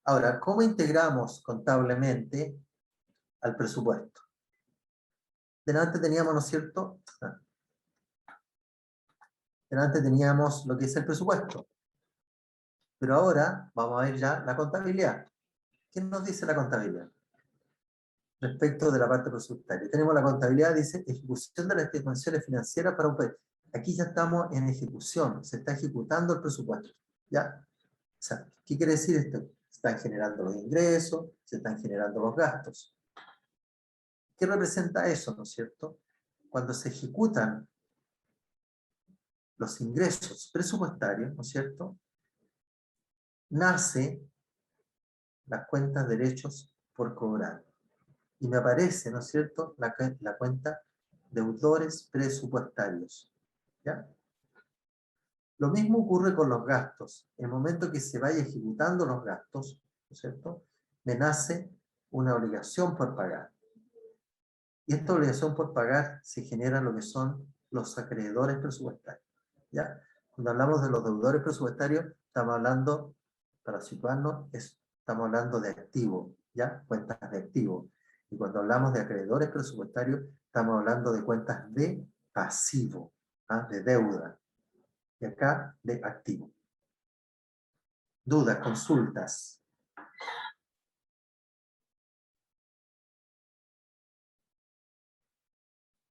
[SPEAKER 1] Ahora, ¿cómo integramos contablemente al presupuesto? Delante teníamos, ¿no es cierto? Delante teníamos lo que es el presupuesto. Pero ahora vamos a ver ya la contabilidad. ¿Qué nos dice la contabilidad? Respecto de la parte presupuestaria. Tenemos la contabilidad, dice, ejecución de las estimaciones financieras para un país. Aquí ya estamos en ejecución, se está ejecutando el presupuesto. ¿Ya? O sea, ¿qué quiere decir esto? Se están generando los ingresos, se están generando los gastos. ¿Qué representa eso, no es cierto? Cuando se ejecutan los ingresos presupuestarios, ¿no es cierto?, nace las cuentas de derechos por cobrar. Y me aparece, ¿no es cierto?, la cuenta deudores presupuestarios. ¿Ya? Lo mismo ocurre con los gastos. En el momento que se vaya ejecutando los gastos, ¿no es cierto?, me nace una obligación por pagar. Y esta obligación por pagar se genera lo que son los acreedores presupuestarios. ¿Ya? Cuando hablamos de los deudores presupuestarios, estamos hablando, para situarnos, estamos hablando de activos, ¿ya? Cuentas de activos. Y cuando hablamos de acreedores presupuestarios, estamos hablando de cuentas de pasivo, ¿ah? De deuda. Y acá de activo. Dudas, consultas.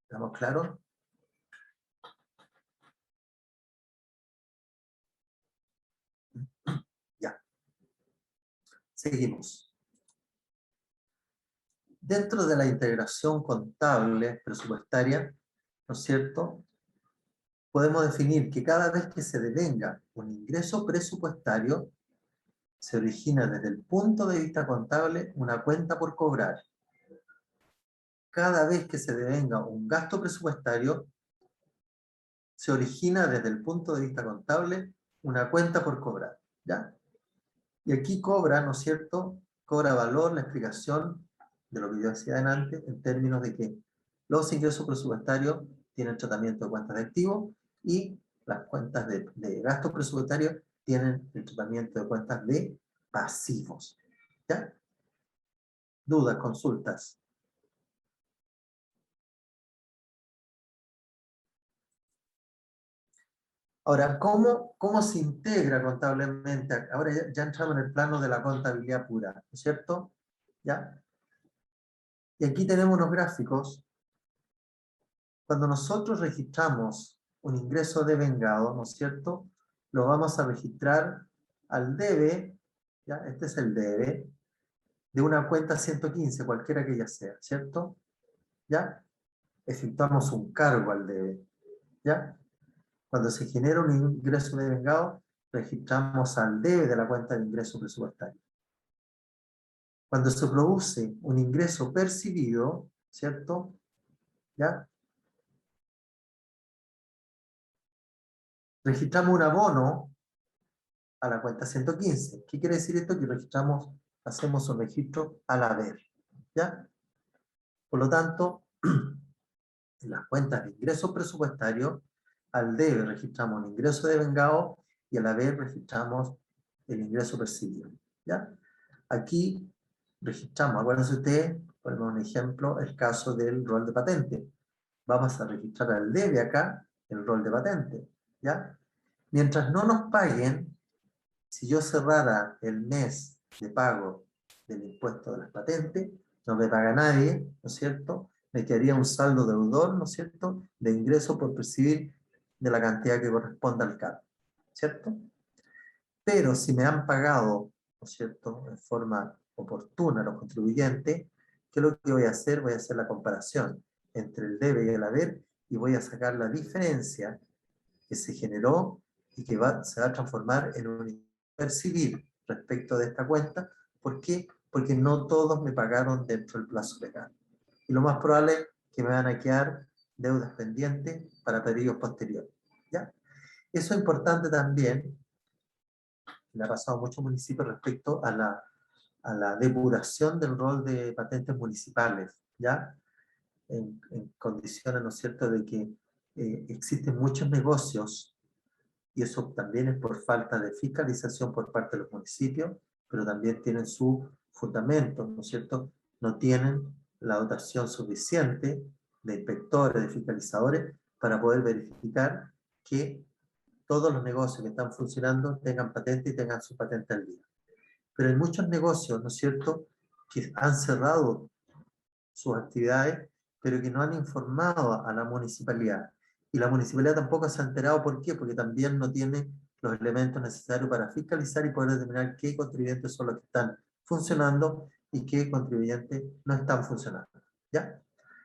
[SPEAKER 1] ¿Estamos claros? Ya. Seguimos. Dentro de la integración contable presupuestaria, ¿no es cierto?, podemos definir que cada vez que se devenga un ingreso presupuestario, se origina desde el punto de vista contable una cuenta por cobrar. Cada vez que se devenga un gasto presupuestario, se origina desde el punto de vista contable una cuenta por cobrar. ¿Ya? Y aquí cobra, ¿no es cierto?, cobra valor la explicación de lo que yo decía antes, en términos de que los ingresos presupuestarios tienen tratamiento de cuentas de activos y las cuentas de gastos presupuestarios tienen el tratamiento de cuentas de pasivos. ¿Ya? ¿Dudas, consultas? Ahora, ¿cómo se integra contablemente? Ahora ya entramos en el plano de la contabilidad pura, ¿no es cierto? ¿Ya? Y aquí tenemos unos gráficos. Cuando nosotros registramos un ingreso devengado, ¿no es cierto?, lo vamos a registrar al debe, ¿ya? Este es el debe, de una cuenta 115, cualquiera que ella sea, ¿cierto? ¿Ya? Efectuamos un cargo al debe, ¿ya? Cuando se genera un ingreso devengado, registramos al debe de la cuenta de ingreso presupuestario. Cuando se produce un ingreso percibido, ¿cierto?, ¿ya?, registramos un abono a la cuenta 115. ¿Qué quiere decir esto? Que hacemos un registro al haber. ¿Ya? Por lo tanto, en las cuentas de ingresos presupuestarios, al debe registramos el ingreso devengado y al haber registramos el ingreso percibido. ¿Ya? Aquí registramos, acuérdense ustedes, ponemos un ejemplo, el caso del rol de patente. Vamos a registrar al debe acá el rol de patente. ¿Ya? Mientras no nos paguen, si yo cerrara el mes de pago del impuesto de las patentes, no me paga nadie, ¿no es cierto? Me quedaría un saldo deudor, ¿no es cierto?, de ingreso por percibir de la cantidad que corresponda al cargo, ¿cierto? Pero si me han pagado, ¿no es cierto?, en forma oportuna los contribuyentes, ¿qué es lo que voy a hacer? Voy a hacer la comparación entre el debe y el haber y voy a sacar la diferencia que se generó y que se va a transformar en un percibir respecto de esta cuenta. ¿Por qué? Porque no todos me pagaron dentro del plazo legal. Y lo más probable es que me van a quedar deudas pendientes para periodos posteriores. ¿Ya? Eso es importante también, le ha pasado a muchos municipios respecto a la depuración del rol de patentes municipales, ¿ya? En condiciones, ¿no es cierto?, de que existen muchos negocios, y eso también es por falta de fiscalización por parte de los municipios, pero también tienen su fundamento, ¿no es cierto? No tienen la dotación suficiente de inspectores, de fiscalizadores, para poder verificar que todos los negocios que están funcionando tengan patente y tengan su patente al día. Pero hay muchos negocios, ¿no es cierto?, que han cerrado sus actividades, pero que no han informado a la municipalidad. Y la municipalidad tampoco se ha enterado. ¿Por qué? Porque también no tiene los elementos necesarios para fiscalizar y poder determinar qué contribuyentes son los que están funcionando y qué contribuyentes no están funcionando. ¿Ya?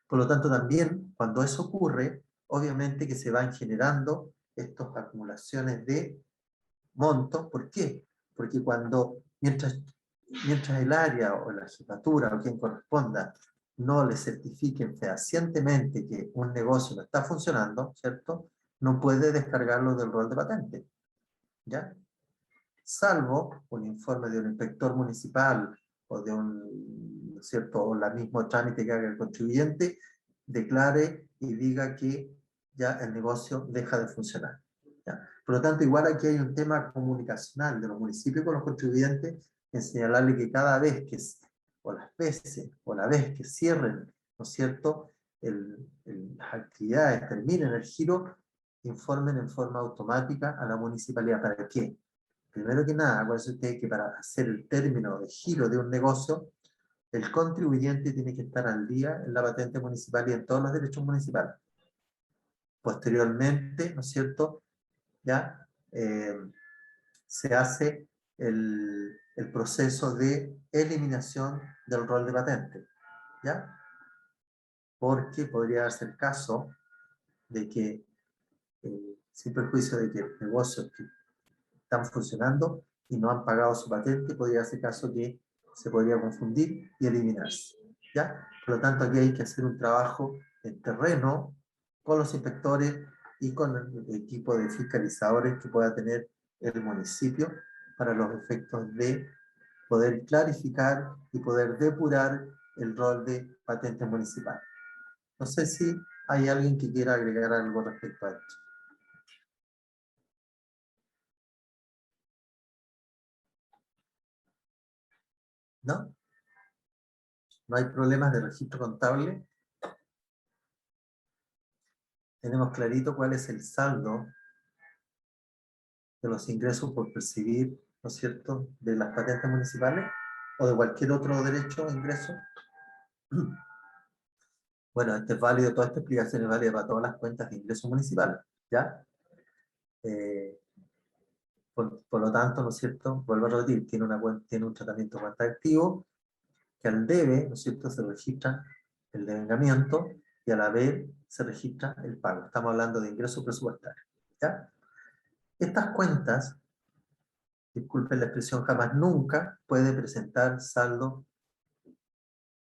[SPEAKER 1] Por lo tanto, también cuando eso ocurre, obviamente que se van generando estas acumulaciones de montos. ¿Por qué? Porque mientras el área o la jefatura o quien corresponda no le certifiquen fehacientemente que un negocio no está funcionando, ¿cierto?, no puede descargarlo del rol de patente, ¿ya? Salvo un informe de un inspector municipal o de un, ¿cierto?, o la mismo trámite que haga el contribuyente, declare y diga que ya el negocio deja de funcionar, ¿ya? Por lo tanto, igual aquí hay un tema comunicacional de los municipios con los contribuyentes, en señalarle que cada vez que o las veces, o la vez que cierren, ¿no es cierto?, las actividades, terminen el giro, informen en forma automática a la municipalidad. ¿Para qué? Primero que nada, acuérdense ustedes que para hacer el término de giro de un negocio, el contribuyente tiene que estar al día en la patente municipal y en todos los derechos municipales. Posteriormente, ¿no es cierto?, ya se hace el proceso de eliminación del rol de patente, ¿ya? Porque podría darse el caso de que, sin perjuicio de que negocios que están funcionando y no han pagado su patente, podría darse el caso que se podría confundir y eliminarse, ¿ya? Por lo tanto, aquí hay que hacer un trabajo en terreno con los inspectores y con el equipo de fiscalizadores que pueda tener el municipio para los efectos de poder clarificar y poder depurar el rol de patente municipal. No sé si hay alguien que quiera agregar algo respecto a esto. ¿No? ¿No hay problemas de registro contable? Tenemos clarito cuál es el saldo de los ingresos por percibir, ¿no es cierto?, de las patentes municipales o de cualquier otro derecho o ingreso. Bueno, este es válido, toda esta explicación es válida para todas las cuentas de ingresos municipales, ¿ya? Por lo tanto, ¿no es cierto?, vuelvo a repetir, tiene un tratamiento cuenta activo, que al debe, ¿no es cierto?, se registra el devengamiento y al haber se registra el pago. Estamos hablando de ingresos presupuestarios, ¿ya? Estas cuentas, disculpen la expresión, jamás nunca puede presentar saldo.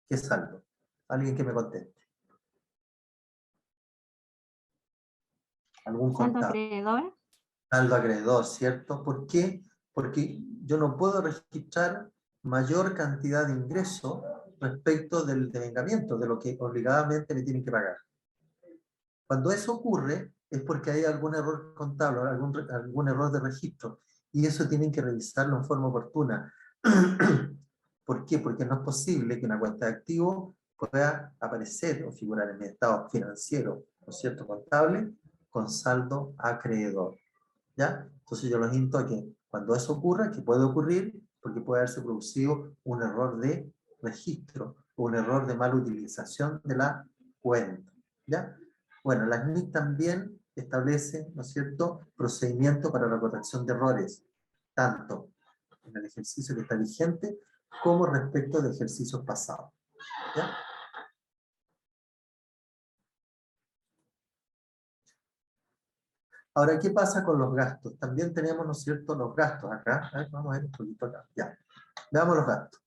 [SPEAKER 1] ¿Qué saldo? Alguien que me conteste. ¿Algún
[SPEAKER 11] ¿Saldo
[SPEAKER 1] contado?
[SPEAKER 11] acreedor?
[SPEAKER 1] Saldo acreedor, ¿cierto? ¿Por qué? Porque yo no puedo registrar mayor cantidad de ingreso respecto del devengamiento, de lo que obligadamente me tienen que pagar. Cuando eso ocurre, es porque hay algún error contable, algún error de registro, y eso tienen que revisarlo en forma oportuna. ¿Por qué? Porque no es posible que una cuenta de activo pueda aparecer o figurar en mi estado financiero, ¿no es cierto?, contable, con saldo acreedor. ¿Ya? Entonces yo los invito a que cuando eso ocurra, que puede ocurrir, porque puede haberse producido un error de registro, o un error de mala utilización de la cuenta. ¿Ya? Bueno, la SNIC también establece, ¿no es cierto?, procedimiento para la corrección de errores, tanto en el ejercicio que está vigente, como respecto de ejercicios pasados. ¿Ya? Ahora, ¿qué pasa con los gastos? También tenemos, ¿no es cierto?, los gastos acá. A ver, vamos a ver un poquito acá. Ya. Veamos los gastos.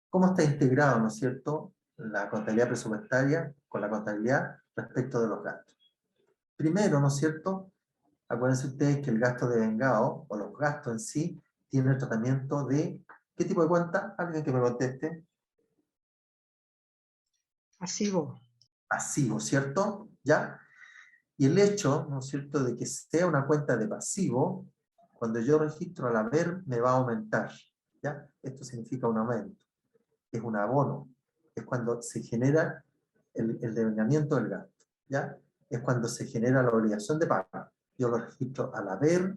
[SPEAKER 1] ¿Cómo está integrado, ¿no es cierto?, la contabilidad presupuestaria con la contabilidad respecto de los gastos? Primero, ¿no es cierto?, acuérdense ustedes que el gasto devengado, o los gastos en sí, tiene el tratamiento de... ¿Qué tipo de cuenta? ¿Alguien que me conteste?
[SPEAKER 2] Pasivo.
[SPEAKER 1] Pasivo, ¿cierto? ¿Ya? Y el hecho, ¿no es cierto?, de que sea una cuenta de pasivo, cuando yo registro al haber, me va a aumentar. ¿Ya? Esto significa un aumento. Es un abono. Es cuando se genera el devengamiento del gasto. ¿Ya? Es cuando se genera la obligación de pago. Yo lo registro al haber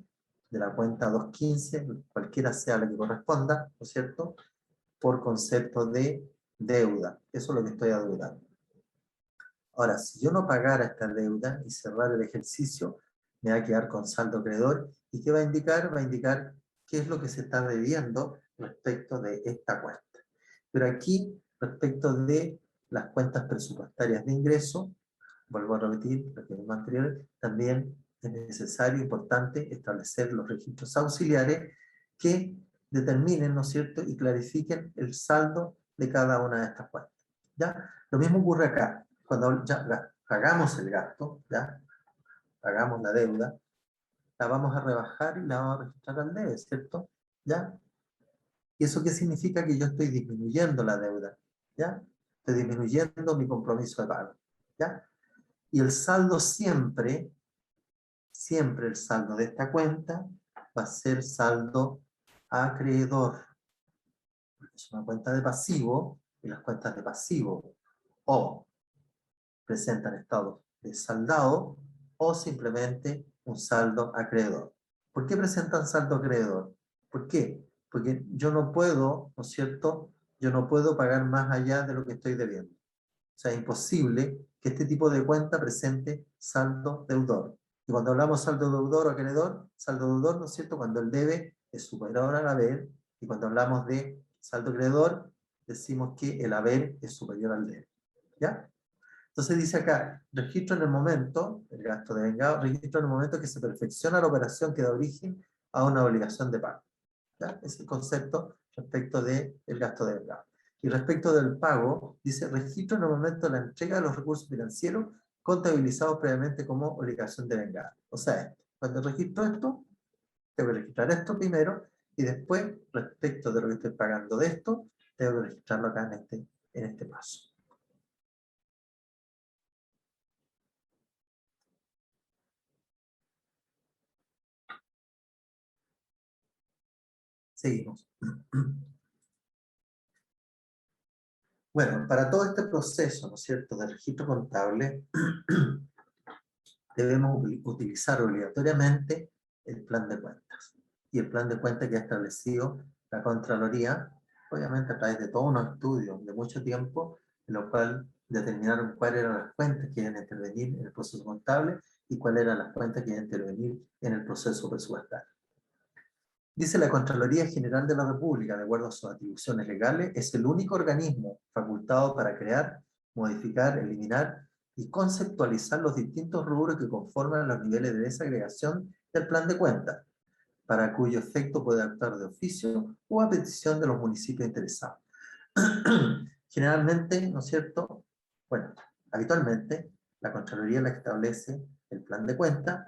[SPEAKER 1] de la cuenta 215, cualquiera sea la que corresponda, ¿no es cierto?, por concepto de deuda. Eso es lo que estoy adeudando. Ahora, si yo no pagara esta deuda y cerrar el ejercicio, me va a quedar con saldo acreedor. ¿Y qué va a indicar? Va a indicar qué es lo que se está debiendo respecto de esta cuenta. Pero aquí, respecto de las cuentas presupuestarias de ingreso, vuelvo a repetir lo que vimos anterior, también es necesario, importante, establecer los registros auxiliares que determinen, ¿no es cierto?, y clarifiquen el saldo de cada una de estas cuentas. ¿Ya? Lo mismo ocurre acá. Cuando ya pagamos el gasto, ¿ya?, pagamos la deuda, la vamos a rebajar y la vamos a registrar al debe, ¿cierto? ¿Ya? ¿Y eso qué significa? Que yo estoy disminuyendo la deuda, ¿ya? Estoy disminuyendo mi compromiso de pago, ¿ya? Y el saldo siempre el saldo de esta cuenta va a ser saldo acreedor. Es una cuenta de pasivo, y las cuentas de pasivo o presentan estados de saldado o simplemente un saldo acreedor. ¿Por qué presentan saldo acreedor? ¿Por qué? Porque yo no puedo, ¿no es cierto?, yo no puedo pagar más allá de lo que estoy debiendo. O sea, es imposible que este tipo de cuenta presente saldo deudor. Y cuando hablamos saldo deudor o acreedor, saldo deudor, ¿no es cierto?, cuando el debe es superior al haber, y cuando hablamos de saldo acreedor, decimos que el haber es superior al debe. ¿Ya? Entonces dice acá, registro en el momento, el gasto devengado, registro en el momento que se perfecciona la operación que da origen a una obligación de pago. ¿Ya? Es el concepto respecto del gasto devengado. Y respecto del pago, dice, registro en el momento de la entrega de los recursos financieros contabilizados previamente como obligación devengada. O sea, cuando registro esto, tengo que registrar esto primero, y después, respecto de lo que estoy pagando de esto, tengo que registrarlo acá en este paso. Seguimos. Bueno, para todo este proceso, ¿no es cierto?, de registro contable, debemos utilizar obligatoriamente el plan de cuentas. Y el plan de cuentas que ha establecido la Contraloría, obviamente a través de todos unos estudios de mucho tiempo, en los cuales determinaron cuáles eran las cuentas que iban a intervenir en el proceso contable y cuáles eran las cuentas que iban a intervenir en el proceso presupuestario. Dice la Contraloría General de la República, de acuerdo a sus atribuciones legales, es el único organismo facultado para crear, modificar, eliminar y conceptualizar los distintos rubros que conforman los niveles de desagregación del plan de cuentas, para cuyo efecto puede actuar de oficio o a petición de los municipios interesados. Generalmente, ¿no es cierto? Bueno, habitualmente, la Contraloría la establece el plan de cuentas,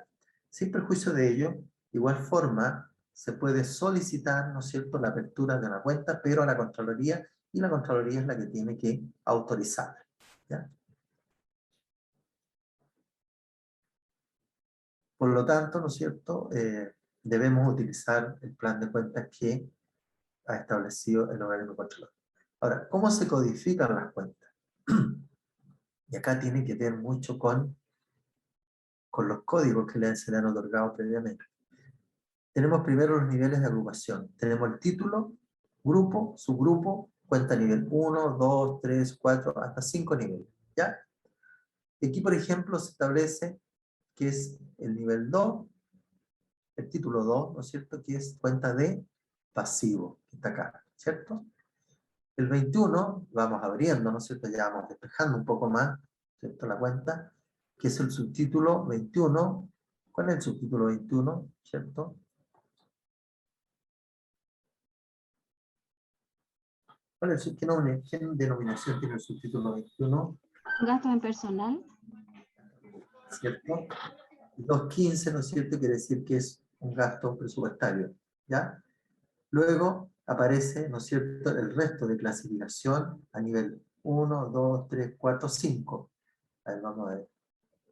[SPEAKER 1] sin perjuicio de ello, de igual forma, se puede solicitar, ¿no es cierto?, la apertura de una cuenta, pero a la Contraloría y la Contraloría es la que tiene que autorizar. ¿Ya? Por lo tanto, ¿no es cierto?, debemos utilizar el plan de cuentas que ha establecido el organismo controlador. Ahora, ¿cómo se codifican las cuentas? Y acá tiene que ver mucho con los códigos que se le han otorgado previamente. Tenemos primero los niveles de agrupación. Tenemos el título, grupo, subgrupo, cuenta nivel 1, 2, 3, 4, hasta 5 niveles. ¿Ya? Aquí, por ejemplo, se establece que es el nivel 2, el título 2, ¿no es cierto?, que es cuenta de pasivo, que está acá, ¿cierto? El 21, vamos abriendo, ¿no es cierto?, ya vamos despejando un poco más, ¿cierto?, la cuenta, que es el subtítulo 21. ¿Cuál es el subtítulo 21, cierto? ¿Qué denominación tiene el subtítulo 21?
[SPEAKER 11] Gastos en personal.
[SPEAKER 1] ¿Cierto? 2.15, ¿no es cierto?, quiere decir que es un gasto presupuestario, ¿ya? Luego aparece, ¿no es cierto?, el resto de clasificación a nivel 1, 2, 3, 4, 5. A ver, vamos a ver.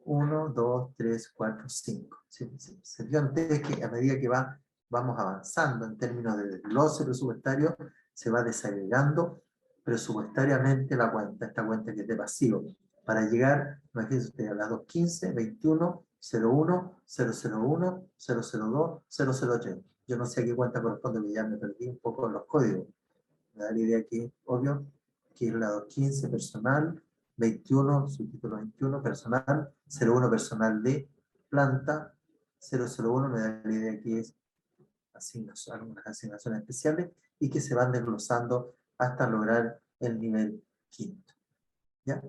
[SPEAKER 1] 1, 2, 3, 4, 5. Se fijan ustedes que a medida que vamos avanzando en términos de desglose presupuestario, se va desagregando presupuestariamente la cuenta, esta cuenta que es de pasivo, para llegar, imagínense ustedes, a las 2.15, 21, 01, 001, 002, 003. Yo no sé a qué cuenta corresponde, porque ya me perdí un poco en los códigos. Me da la idea que, obvio, que es la 2.15 personal, 21, subtítulo 21 personal, 01 personal de planta, 001 me da la idea que es algunas asignaciones especiales y que se van desglosando hasta lograr el nivel quinto. ¿Ya?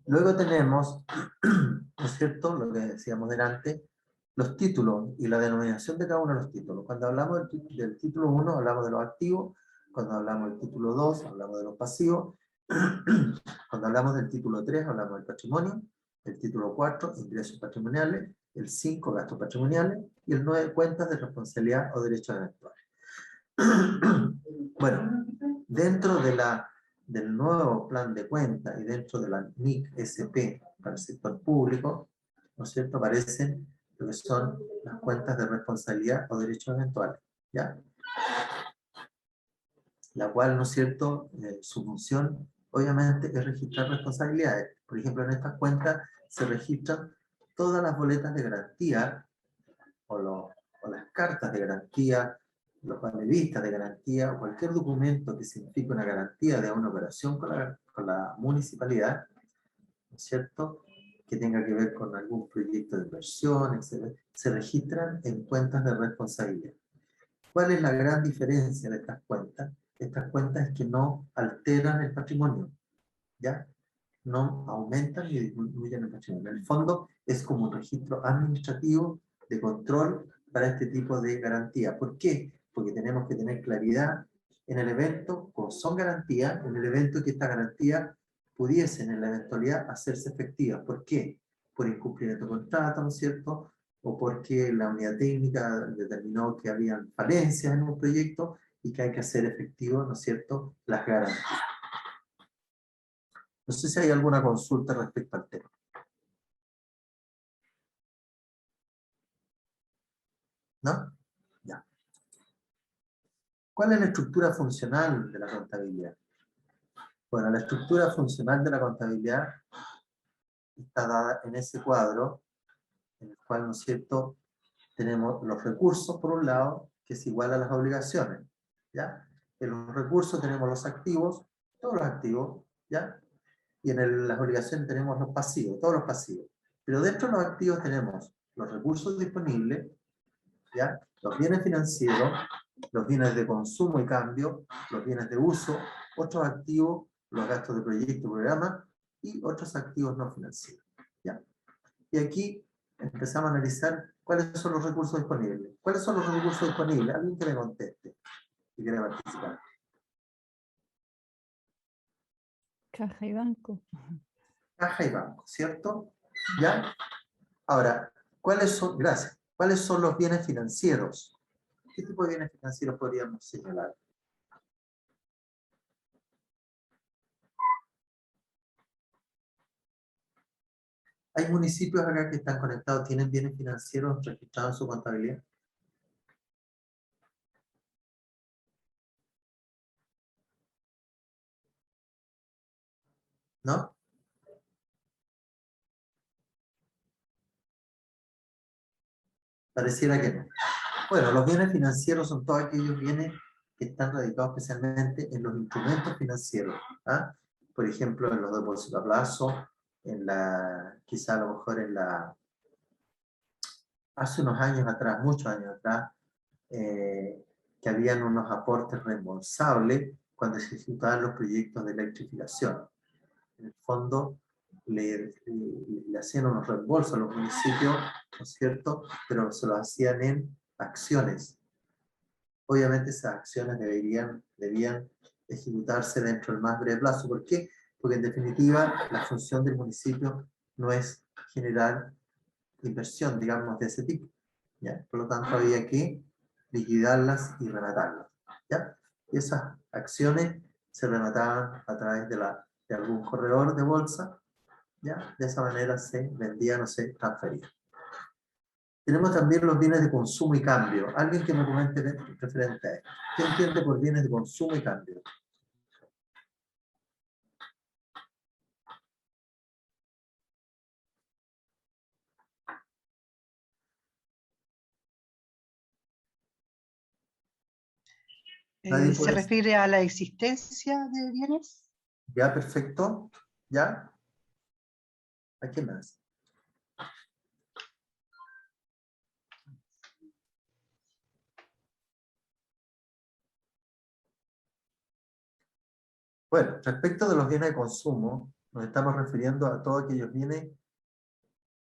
[SPEAKER 1] Luego tenemos, ¿no es cierto?, lo que decíamos delante, los títulos y la denominación de cada uno de los títulos. Cuando hablamos del título 1, hablamos de los activos. Cuando hablamos del título 2, hablamos de los pasivos. Cuando hablamos del título 3, hablamos del patrimonio. El título 4, ingresos patrimoniales. El 5, gastos patrimoniales. Y el 9, cuentas de responsabilidad o derechos eventuales. Bueno, dentro del nuevo plan de cuentas y dentro de la NIC SP para el sector público, ¿no es cierto?, aparecen lo que son las cuentas de responsabilidad o derechos eventuales, ¿ya? La cual, ¿no es cierto?, su función obviamente es registrar responsabilidades. Por ejemplo, en estas cuentas se registran todas las boletas de garantía o las cartas de garantía, los valevistas de garantía o cualquier documento que signifique una garantía de una operación con la municipalidad, ¿no es cierto?, que tenga que ver con algún proyecto de inversión, etc., se registran en cuentas de responsabilidad. ¿Cuál es la gran diferencia de estas cuentas? Estas cuentas es que no alteran el patrimonio, ¿ya? No aumentan ni disminuyen el patrimonio. En el fondo es como un registro administrativo de control para este tipo de garantía. ¿Por qué? Porque tenemos que tener claridad en el evento, como son garantías, en el evento que esta garantía pudiesen en la eventualidad hacerse efectiva. ¿Por qué? Por incumplimiento de contrato, ¿no es cierto?, o porque la unidad técnica determinó que habían falencias en un proyecto y que hay que hacer efectivo, ¿no es cierto?, las garantías. No sé si hay alguna consulta respecto al tema. ¿No? Ya. ¿Cuál es la estructura funcional de la contabilidad? Bueno, la estructura funcional de la contabilidad está dada en ese cuadro, en el cual, ¿no es cierto?, tenemos los recursos, por un lado, que es igual a las obligaciones, ¿ya? En los recursos tenemos los activos, todos los activos, ¿ya? Y en las obligaciones tenemos los pasivos, todos los pasivos. Pero dentro de los activos tenemos los recursos disponibles, ¿ya?, los bienes financieros, los bienes de consumo y cambio, los bienes de uso, otros activos, los gastos de proyecto y programa, y otros activos no financieros, ¿ya? Y aquí empezamos a analizar cuáles son los recursos disponibles. ¿Cuáles son los recursos disponibles? Alguien que me conteste, que quiera participar.
[SPEAKER 8] Caja y banco.
[SPEAKER 1] Caja y banco, ¿cierto? ¿Ya? Ahora, ¿cuáles son? Gracias. ¿Cuáles son los bienes financieros? ¿Qué tipo de bienes financieros podríamos señalar? ¿Hay municipios acá que están conectados, tienen bienes financieros registrados en su contabilidad? ¿No? Pareciera que no. Bueno, los bienes financieros son todos aquellos bienes que están radicados especialmente en los instrumentos financieros. ¿Ah? Por ejemplo, en los depósitos a plazo, quizá a lo mejor hace unos años atrás, muchos años atrás, que habían unos aportes reembolsables cuando se ejecutaban los proyectos de electrificación. En el fondo, le hacían unos reembolsos a los municipios, ¿no es cierto? Pero se lo hacían en acciones. Obviamente esas acciones debían ejecutarse dentro del más breve plazo. ¿Por qué? Porque en definitiva la función del municipio no es generar inversión, digamos, de ese tipo, ¿ya? Por lo tanto había que liquidarlas y rematarlas, ¿ya? Y esas acciones se remataban a través de algún corredor de bolsa, ¿ya? De esa manera se vendían o se transferían. Tenemos también los bienes de consumo y cambio. Alguien que me comente referente a esto. ¿Qué entiende por bienes de consumo y cambio? ¿Nadie
[SPEAKER 2] ¿Se
[SPEAKER 1] puede
[SPEAKER 2] refiere a la existencia de bienes?
[SPEAKER 1] Ya, perfecto. ¿Ya? ¿A qué más? Bueno, respecto de los bienes de consumo, nos estamos refiriendo a todos aquellos bienes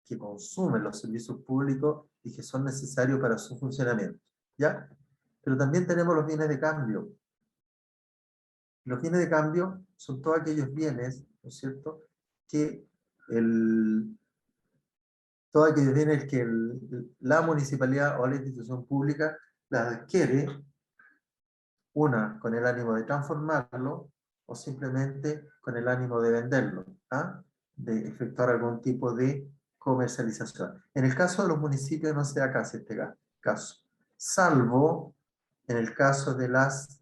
[SPEAKER 1] que consumen los servicios públicos y que son necesarios para su funcionamiento, ¿ya? Pero también tenemos los bienes de cambio. Los bienes de cambio son todos aquellos bienes, ¿no es cierto?, que todos aquellos bienes que la municipalidad o la institución pública las adquiere, una con el ánimo de transformarlo o simplemente con el ánimo de venderlo, ¿ah? De efectuar algún tipo de comercialización. En el caso de los municipios no se da caso este caso, salvo en el caso de las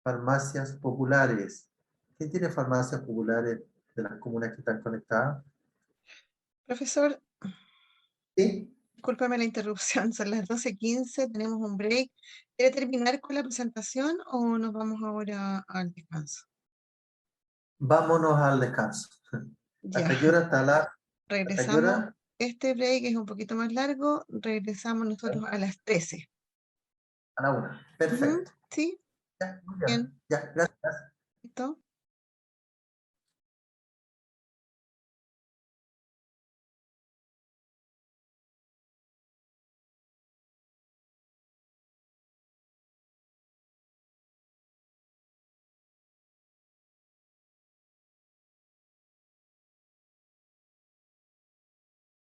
[SPEAKER 1] farmacias populares. ¿Quién tiene farmacias populares de las comunas que están conectadas?
[SPEAKER 12] Profesor,
[SPEAKER 1] ¿Sí?
[SPEAKER 12] discúlpame la interrupción, son las 12:15, tenemos un break. ¿Quiere terminar con la presentación o nos vamos ahora al descanso?
[SPEAKER 1] Vámonos al descanso.
[SPEAKER 12] Ya,
[SPEAKER 1] ¿Hasta qué hora está ¿hasta qué
[SPEAKER 12] regresamos.
[SPEAKER 1] hora?
[SPEAKER 12] Este break es un poquito más largo, regresamos nosotros a las 13.
[SPEAKER 1] A la 1. Perfecto.
[SPEAKER 12] Sí,
[SPEAKER 1] Ya, muy
[SPEAKER 12] bien,
[SPEAKER 1] bien. Ya, gracias.
[SPEAKER 12] listo.